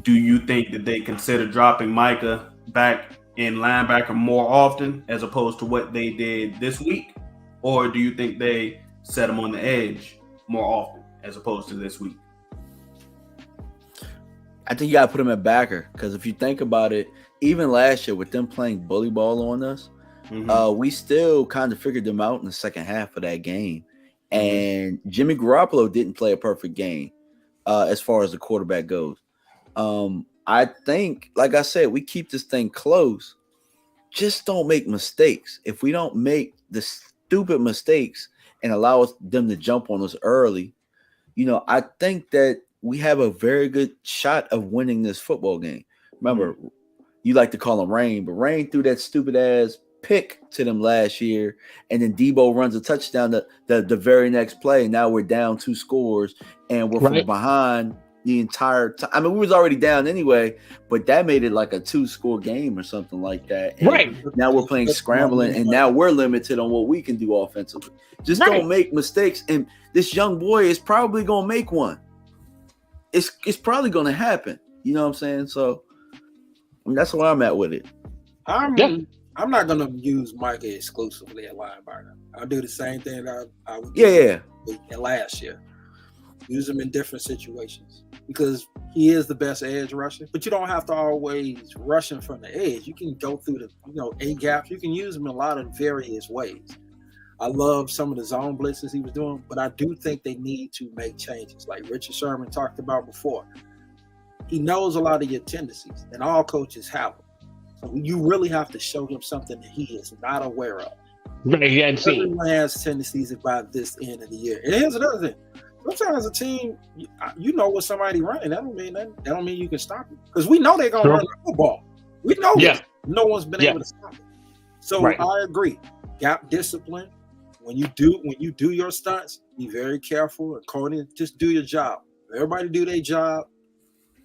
Do you think that they consider dropping Micah back in linebacker more often as opposed to what they did this week? Or do you think they set him on the edge more often as opposed to this week?
I think you got to put him at backer because if you think about it, even last year with them playing bully ball on us, we still kind of figured them out in the second half of that game. And Jimmy Garoppolo didn't play a perfect game as far as the quarterback goes. I think, like I said, we keep this thing close. Just don't make mistakes. If we don't make the stupid mistakes and allow them to jump on us early, I think that we have a very good shot of winning this football game. Remember, you like to call him Rain, but Rain threw that stupid ass pick to them last year, and then Debo runs a touchdown the very next play. Now we're down 2 scores, and we're from behind the entire time. I mean, we was already down anyway, but that made it like a 2-score game or something like that. And now we're playing scrambling, and now we're limited on what we can do offensively. Just don't make mistakes. And this young boy is probably gonna make one. It's probably gonna happen. You know what I'm saying? So that's where I'm at with it.
I'm not gonna use Micah exclusively at linebacker. I'll do the same thing that I would do last year. Use him in different situations because he is the best edge rusher. But you don't have to always rush him from the edge. You can go through the A gaps. You can use him in a lot of various ways. I love some of the zone blitzes he was doing, but I do think they need to make changes, like Richard Sherman talked about before. He knows a lot of your tendencies, and all coaches have them. So you really have to show him something that he is not aware of.
Right, he hadn't seen.
Everyone has tendencies by this end of the year. And here's another thing. Sometimes a team, you know what somebody running. That don't mean you can stop it. Because we know they're going to run the football. We know this. No one's been able to stop it. So I agree. Gap discipline. When you do your stunts, be very careful and coordinate. Just do your job. Everybody do their job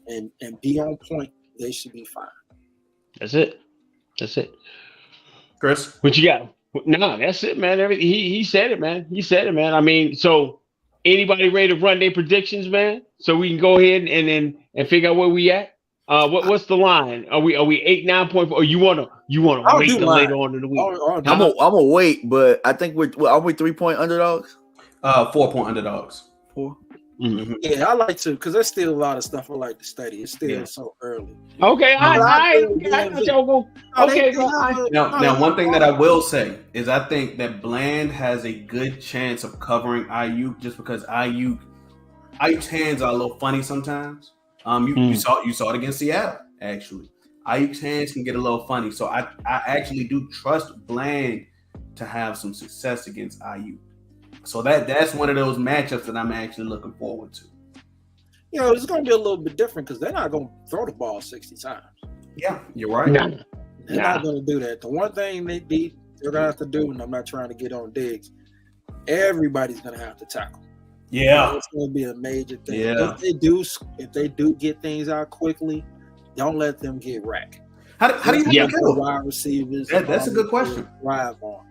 and be on point. They should be fine.
That's it.
Chris,
what you got? No, that's it, man. He said it, man. I mean, so anybody ready to run their predictions, man? So we can go ahead and figure out where we at. What's the line? Are we 8-9 point? Or you wanna wait till later on in the week?
I'm gonna wait, but I think are we 3-point underdogs?
4-point underdogs.
4.
Mm-hmm.
Yeah, I like to because there's still a lot of stuff I like to study. It's still so early.
Okay, I
Now, one thing that I will say is I think that Bland has a good chance of covering Ayuk just because Ayuk's hands are a little funny sometimes. You saw it against Seattle actually. Ayuk's hands can get a little funny, so I actually do trust Bland to have some success against Ayuk. So that's one of those matchups that I'm actually looking forward to.
It's going to be a little bit different because they're not going to throw the ball 60 times.
Yeah, you're right.
They're not going to do that. The one thing they're going to have to do, and I'm not trying to get on Diggs, everybody's going to have to tackle.
Yeah.
It's going to be a major thing.
Yeah.
If they do get things out quickly, don't let them get racked.
How do you handle
wide receivers?
That's a good question.
Drive on.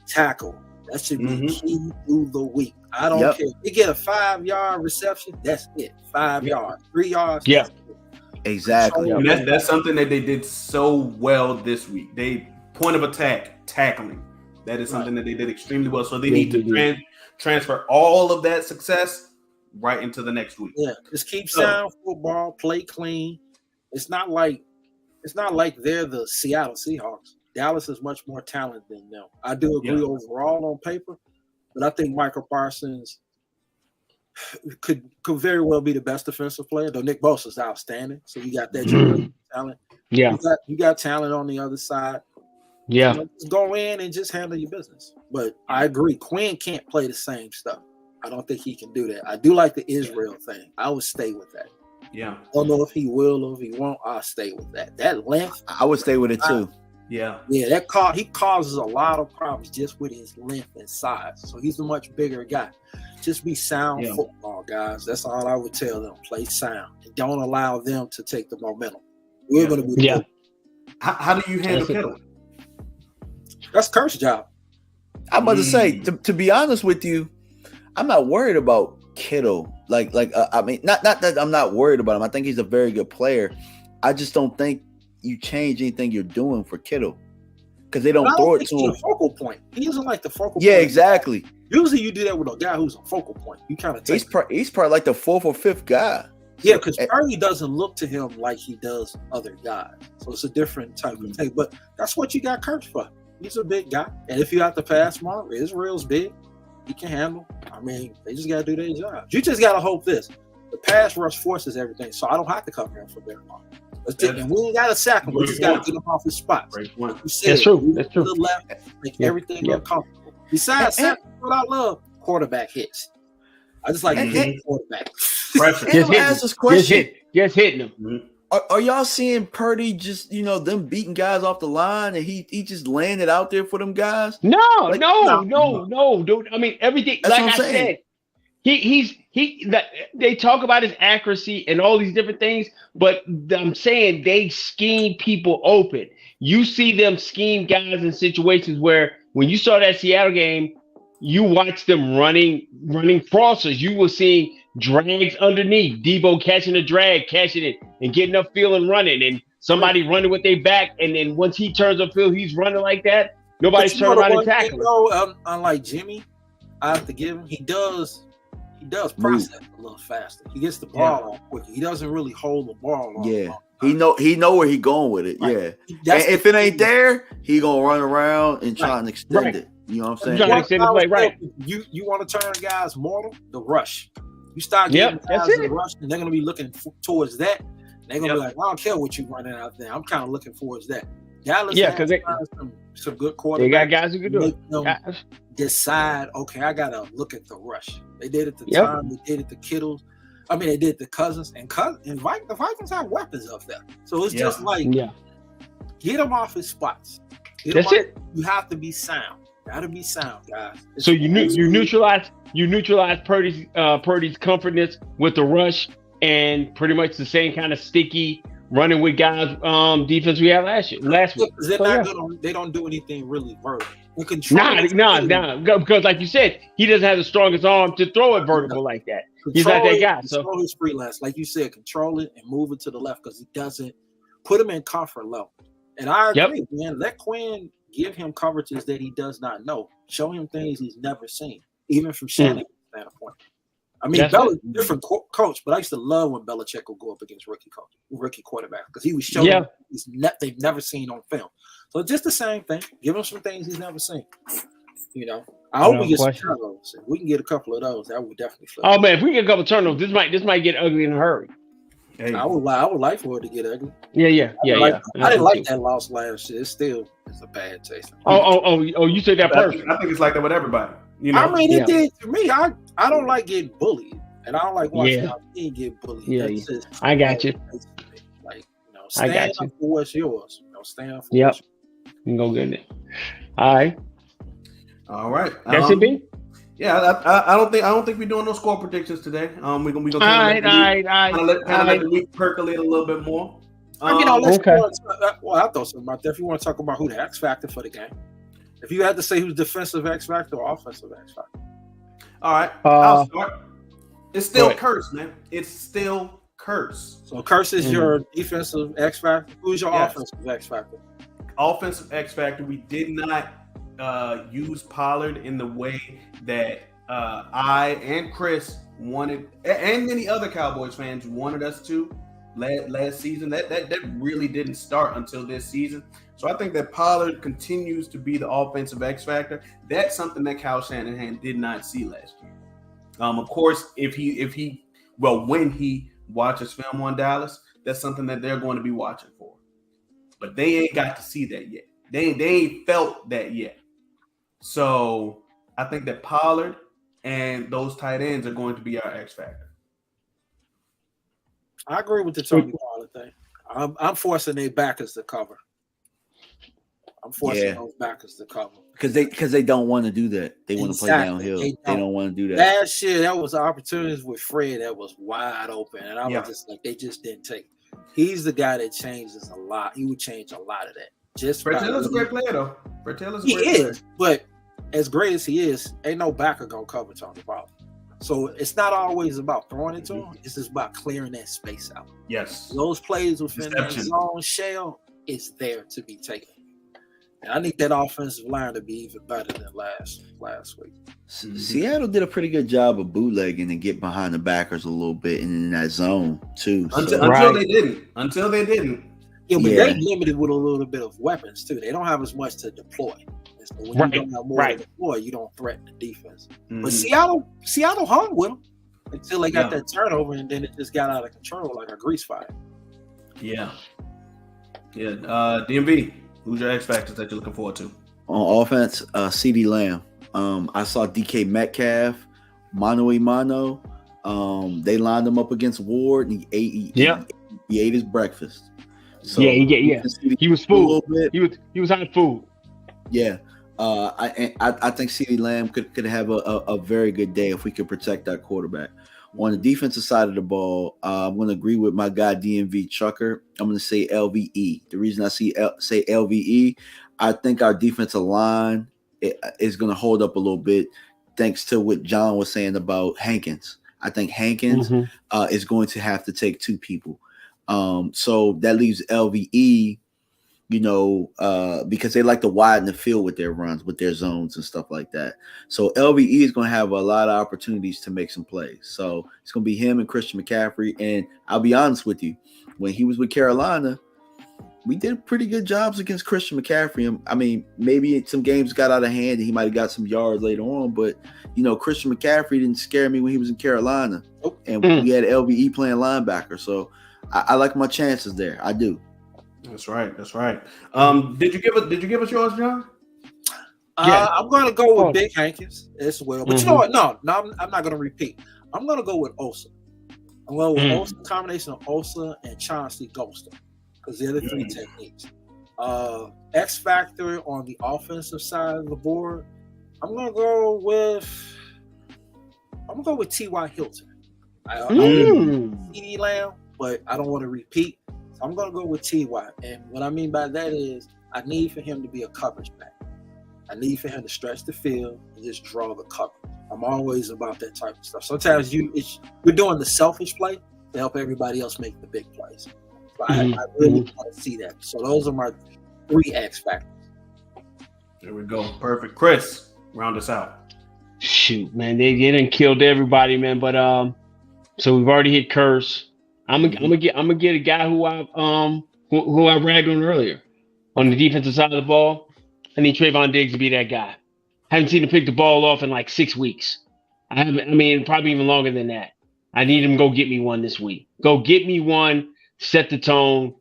Tackle. That should be key through the week. I don't care. You get a 5-yard reception, that's it. 5 yards, 3 yards.
Yeah.
Exactly.
And that's something that they did so well this week. They point of attack, tackling. That is something that they did extremely well. So they need to transfer all of that success right into the next week.
Yeah, just keep sound football, play clean. It's not like they're the Seattle Seahawks. Dallas is much more talented than them. I do agree overall on paper, but I think Michael Parsons could very well be the best defensive player, though Nick Bosa is outstanding. So you got that talent.
Yeah.
You got talent on the other side.
Yeah.
Just go in and just handle your business. But I agree. Quinn can't play the same stuff. I don't think he can do that. I do like the Israel thing. I would stay with that.
Yeah.
I don't know if he will or if he won't. I'll stay with that. That length.
I would stay with it too.
Yeah.
Yeah, he causes a lot of problems just with his length and size. So he's a much bigger guy. Just be sound football, guys. That's all I would tell them. Play sound. And don't allow them to take the momentum. We're going to be good.
How do you handle Kittle?
That's Kurt's job.
I'm about to say, to be honest with you, I'm not worried about Kittle. I mean, not that I'm not worried about him. I think he's a very good player. I just don't think you change anything you're doing for Kittle because they don't throw it to him.
A focal point. He isn't like the focal point.
Yeah, exactly.
Usually you do that with a guy who's a focal point. You kind of
he's probably like the 4th or 5th guy.
Yeah, because Purdy doesn't look to him like he does other guys. So it's a different type of thing. But that's what you got Kurt for. He's a big guy. And if you have to pass mark, Israel's big. He can handle. I mean, they just got to do their job. You just got to hope this. The pass rush forces everything, so I don't have to cover him for very long. And we ain't got to sack him. We just got to get him off his spot.
That's true. That's true.
To the left, make everything uncomfortable. Besides sacking, what I love, quarterback hits. I just like
And-
quarterback.
Pressure.
And I'm gonna ask this question.
Just hitting them.
Mhm.
Are y'all seeing Purdy just, them beating guys off the line and he just laying it out there for them guys?
No,
Like,
no, dude. I mean, everything.
That's
Like
what I'm
I
saying.
said, they talk about his accuracy and all these different things, but I'm saying they scheme people open. You see them scheme guys in situations where when you saw that Seattle game, you watched them running crossers. You were seeing drags underneath. Debo catching a drag, catching it, and getting upfield and running, and somebody running with their back. And then once he turns upfield, he's running like that. Nobody's
But you know
turning
the
around and
one thing,
tackling.
though, unlike Jimmy, I have to give him. He does process a little faster. He gets the ball out quicker. He doesn't really hold the ball on.
Yeah. He know where he going with it.
Right.
Yeah.
That's
And if it ain't there, he gonna run around and try and extend
Right.
it. You know what I'm
Trying
saying?
to extend the play, right.
You want to turn guys mortal? The rush. You start
Yep,
getting
that's
guys in
it.
the rush, and they're gonna be looking towards that. They're gonna be like, I don't care what you running out there. I'm kind of looking towards that. Dallas,
Yeah,
has
'cause
some good quarterbacks.
They got guys who can do it.
Make them
Guys.
decide, okay, I gotta look at the rush. They did it to
Yep.
Tom, they did it to Kittles. I mean, they did it to Cousins, and the Vikings have weapons up there. So it's just like
Yeah,
get him off his spots.
that's it.
You have to be sound. Gotta be sound, guys.
So you neutralize Purdy's comfortness with the rush and pretty much the same kind of sticky running with guys defense we had last week.
Because they're
So,
not
yeah.
good on, they don't do anything really vertical. They control
Nah. Because like you said, he doesn't have the strongest arm to throw it vertical like that. He's not that guy. So
Control his freelance, like you said, control it and move it to the left because he doesn't put him in comfort level. And I agree, man. Let Quinn give him coverages that he does not know. Show him things he's never seen, even from Shanahan's standpoint. I mean, Belichick's a different coach, but I used to love when Belichick would go up against rookie quarterback because he was showing they've never seen on film. So just the same thing. Give him some things he's never seen. I hope we get some turnovers. If we can get a couple of those, that would definitely flip.
Oh man, if we get a couple turnovers, this might get ugly in a hurry.
Hey.
I would like for it to get ugly.
Yeah.
I didn't like that loss last year. It still is a bad taste.
Oh, you said that perfect.
I think it's like that with everybody.
I mean, it did to me. I don't like getting bullied, and I don't like watching our team get bullied.
Yeah,
That's just
I got you.
Like, stand up for what's yours. Stand up for
Yep. You can go get it. All right.
That's
it, B?
Yeah, I don't think we're doing no score predictions today. We're gonna
all right.
let the week percolate a little bit more.
Let's well, I thought something about that. If you want to talk about who the X factor for the game, if you had to say who's defensive X factor or offensive X factor.
All right, I'll start. It's still Curse, man. It's still Curse.
So Curse is your defensive X factor. Who's your offensive X factor?
Offensive X factor. We did not use Pollard in the way that I and Chris wanted, and many other Cowboys fans wanted us to last season. That really didn't start until this season. So I think that Pollard continues to be the offensive X factor. That's something that Kyle Shanahan did not see last year. Of course, when he watches film on Dallas, that's something that they're going to be watching for. But they ain't got to see that yet. They ain't felt that yet. So I think that Pollard and those tight ends are going to be our X factor.
I agree with the Tony Pollard thing. I'm forcing their backers to cover. I'm forcing those backers to cover.
Because they don't want to do that. They want to play downhill. They don't want to do that.
Last year, that was opportunities with Fred that was wide open. And I was just like, they just didn't take it. He's the guy that changes a lot. He would change a lot of that.
Brett Taylor's a great player, though.
He is, but as great as he is, ain't no backer gonna cover Tony Pollard. So it's not always about throwing it to him. It's just about clearing that space out.
Yes.
Those plays within that zone shell is there to be taken. And I need that offensive line to be even better than last week.
Seattle did a pretty good job of bootlegging and get behind the backers a little bit and in that zone too.
Until they didn't.
Yeah, but they limited with a little bit of weapons too. They don't have as much to deploy. So when you don't have more to deploy, you don't threaten the defense. Mm-hmm. But Seattle hung with them until they got that turnover, and then it just got out of control like a grease fire.
Yeah. DMV, who's your X factors that you're looking forward to?
On offense, CeeDee Lamb. I saw DK Metcalf mano a mano. They lined him up against Ward, and he ate his breakfast. So
he was food. He was on food.
Yeah. I think CeeDee Lamb could have a very good day if we could protect that quarterback. On the defensive side of the ball, I'm going to agree with my guy DMV Chucker. I'm going to say LVE. The reason I say LVE, I think our defensive line is going to hold up a little bit thanks to what John was saying about Hankins. I think Hankins is going to have to take two people. So that leaves LVE, because they like to widen the field with their runs, with their zones and stuff like that. So LVE is going to have a lot of opportunities to make some plays. So it's going to be him and Christian McCaffrey. And I'll be honest with you, when he was with Carolina, we did pretty good jobs against Christian McCaffrey. I mean, maybe some games got out of hand and he might have got some yards later on, but Christian McCaffrey didn't scare me when he was in Carolina. And we had LVE playing linebacker. So I like my chances there. I do.
That's right. Did you give us yours, John?
I'm going to go with Big Hankins as well. But you know what? No, I'm not going to repeat. I'm going to go with Osa. I'm going with Osa, combination of Osa and Chauncey Golster, because they're the three techniques. X factor on the offensive side of the board. I'm going to go with T.Y. Hilton. I don't CeeDee Lamb, but I don't want to repeat. So I'm going to go with T.Y. And what I mean by that is I need for him to be a coverage back. I need for him to stretch the field and just draw the cover. I'm always about that type of stuff. Sometimes we're doing the selfish play to help everybody else make the big plays. But I really want to see that. So those are my 3 X factors.
There we go. Perfect. Chris, round us out.
Shoot, man, they done killed everybody, man. But so we've already hit Curse. I'm gonna get a guy who I ragged on earlier on the defensive side of the ball. I need Trayvon Diggs to be that guy. Haven't seen him pick the ball off in like 6 weeks. Probably even longer than that. I need him to go get me one this week. Go get me one, set the tone,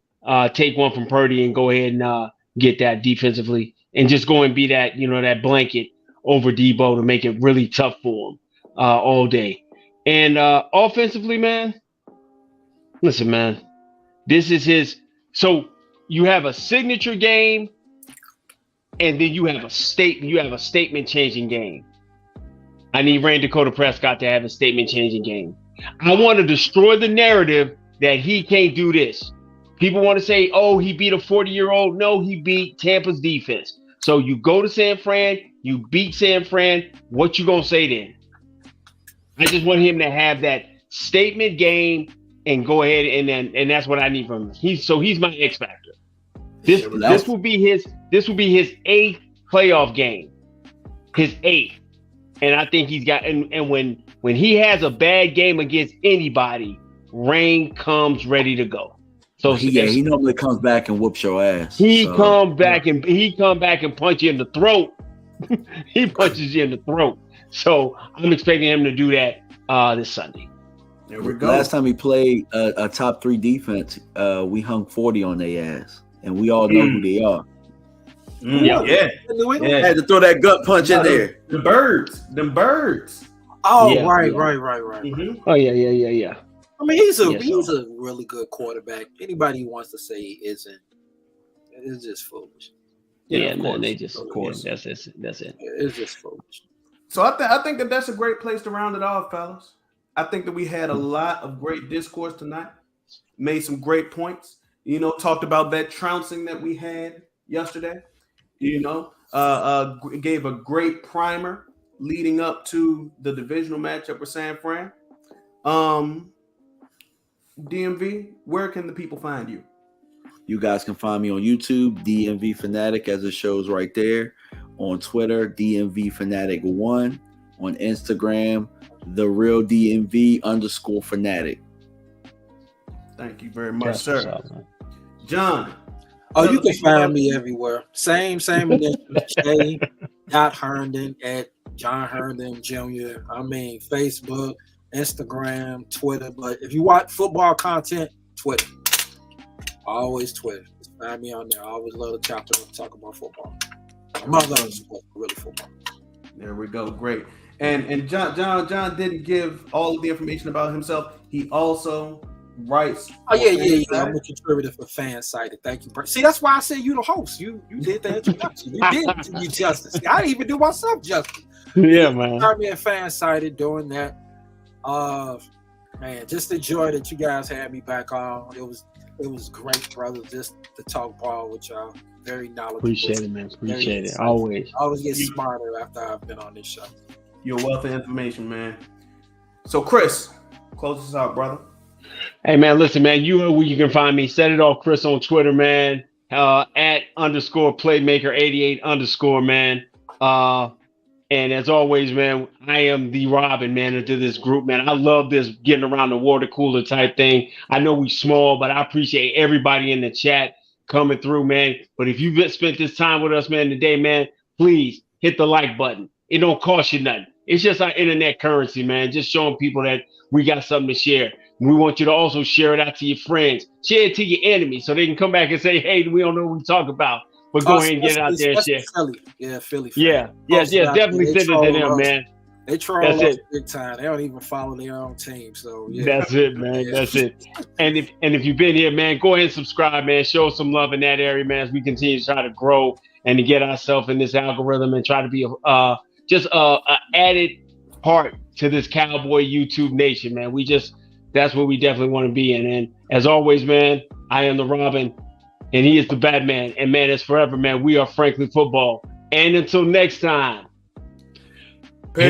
take one from Purdy and go ahead and get that defensively and just go and be that, that blanket over Debo to make it really tough for him all day. And offensively, man, listen, man, this is his. So you have a signature game, and then you have a statement changing game. I need Randy Dakota Prescott to have a statement changing game. I want to destroy the narrative that he can't do this. People want to say, oh, he beat a 40-year-old. No, he beat Tampa's defense. So you go to San Fran, you beat San Fran. What you gonna say then? I just want him to have that statement game and go ahead and that's what I need from him. He's my X factor. This will be his 8th playoff game. His 8th. And I think he's got and when he has a bad game against anybody, Rain comes ready to go. So
he normally comes back and whoops your ass.
He come back and punch you in the throat. He punches you in the throat. So I'm expecting him to do that this Sunday.
There we go.
Last time he played a top 3 defense, we hung 40 on their ass, and we all know who they are.
Yeah.
Had to throw that gut punch in there.
Them birds.
Oh, yeah. Right. Mm-hmm.
Oh yeah.
I mean, he's a really good quarterback. Anybody who wants to say he isn't, it's just foolish.
Yeah, man. They just, of course, that's it.
It's just foolish.
So I think that's a great place to round it off, fellas. I think that we had a lot of great discourse tonight. Made some great points. Talked about that trouncing that we had yesterday. Gave a great primer leading up to the divisional matchup with San Fran. DMV, where can the people find you?
You guys can find me on YouTube, DMV Fanatic, as it shows right there. On Twitter, DMV Fanatic1. On Instagram, The Real DMV _Fanatic.
Thank you very much, sir. John.
Oh, you can find me everywhere. Same initial. J. Herndon at John Herndon Jr. Facebook, Instagram, Twitter. But if you want football content, Twitter. Always Twitter. Just find me on there. I always love to talk about football. Among other sports, really football.
There we go. Great. And John didn't give all of the information about himself. He also writes.
Oh yeah. I'm a contributor for Fan Sided. Thank you, bro. See, that's why I said you the host. You did the introduction. You did do you justice. I didn't even do myself justice.
Yeah, man.
Start me at Fan Sided doing that. Man, just the joy that you guys had me back on. It was great, brother. Just to talk ball with y'all. Very knowledgeable.
Appreciate it, man. Appreciate it. Always.
I always get smarter after I've been on this show.
You're a wealth of information, man. So, Chris, close us out, brother.
Hey, man, listen, man, you know where you can find me. Set it off, Chris, on Twitter, man. At _playmaker88_, man. And as always, man, I am the Robin, man, into this group, man. I love this getting around the water cooler type thing. I know we small, but I appreciate everybody in the chat coming through, man. But if you've spent this time with us, man, today, man, please hit the like button. It don't cost you nothing. It's just our internet currency, man. Just showing people that we got something to share. We want you to also share it out to your friends. Share it to your enemies so they can come back and say, hey, we don't know what we talk about. But go ahead and get it out there and share.
Philly. Yeah, Philly.
Yeah, definitely send it to them, man.
They troll us big time. They don't even follow their own team. So yeah.
That's it, man. That's it. And if you've been here, man, go ahead and subscribe, man. Show some love in that area, man, as we continue to try to grow and to get ourselves in this algorithm and try to be just a added part to this Cowboy YouTube nation, man. That's what we definitely want to be in. And as always, man, I am the Robin, and he is the Batman. And man, it's forever, man. We are Frankly Football. And until next time, peace.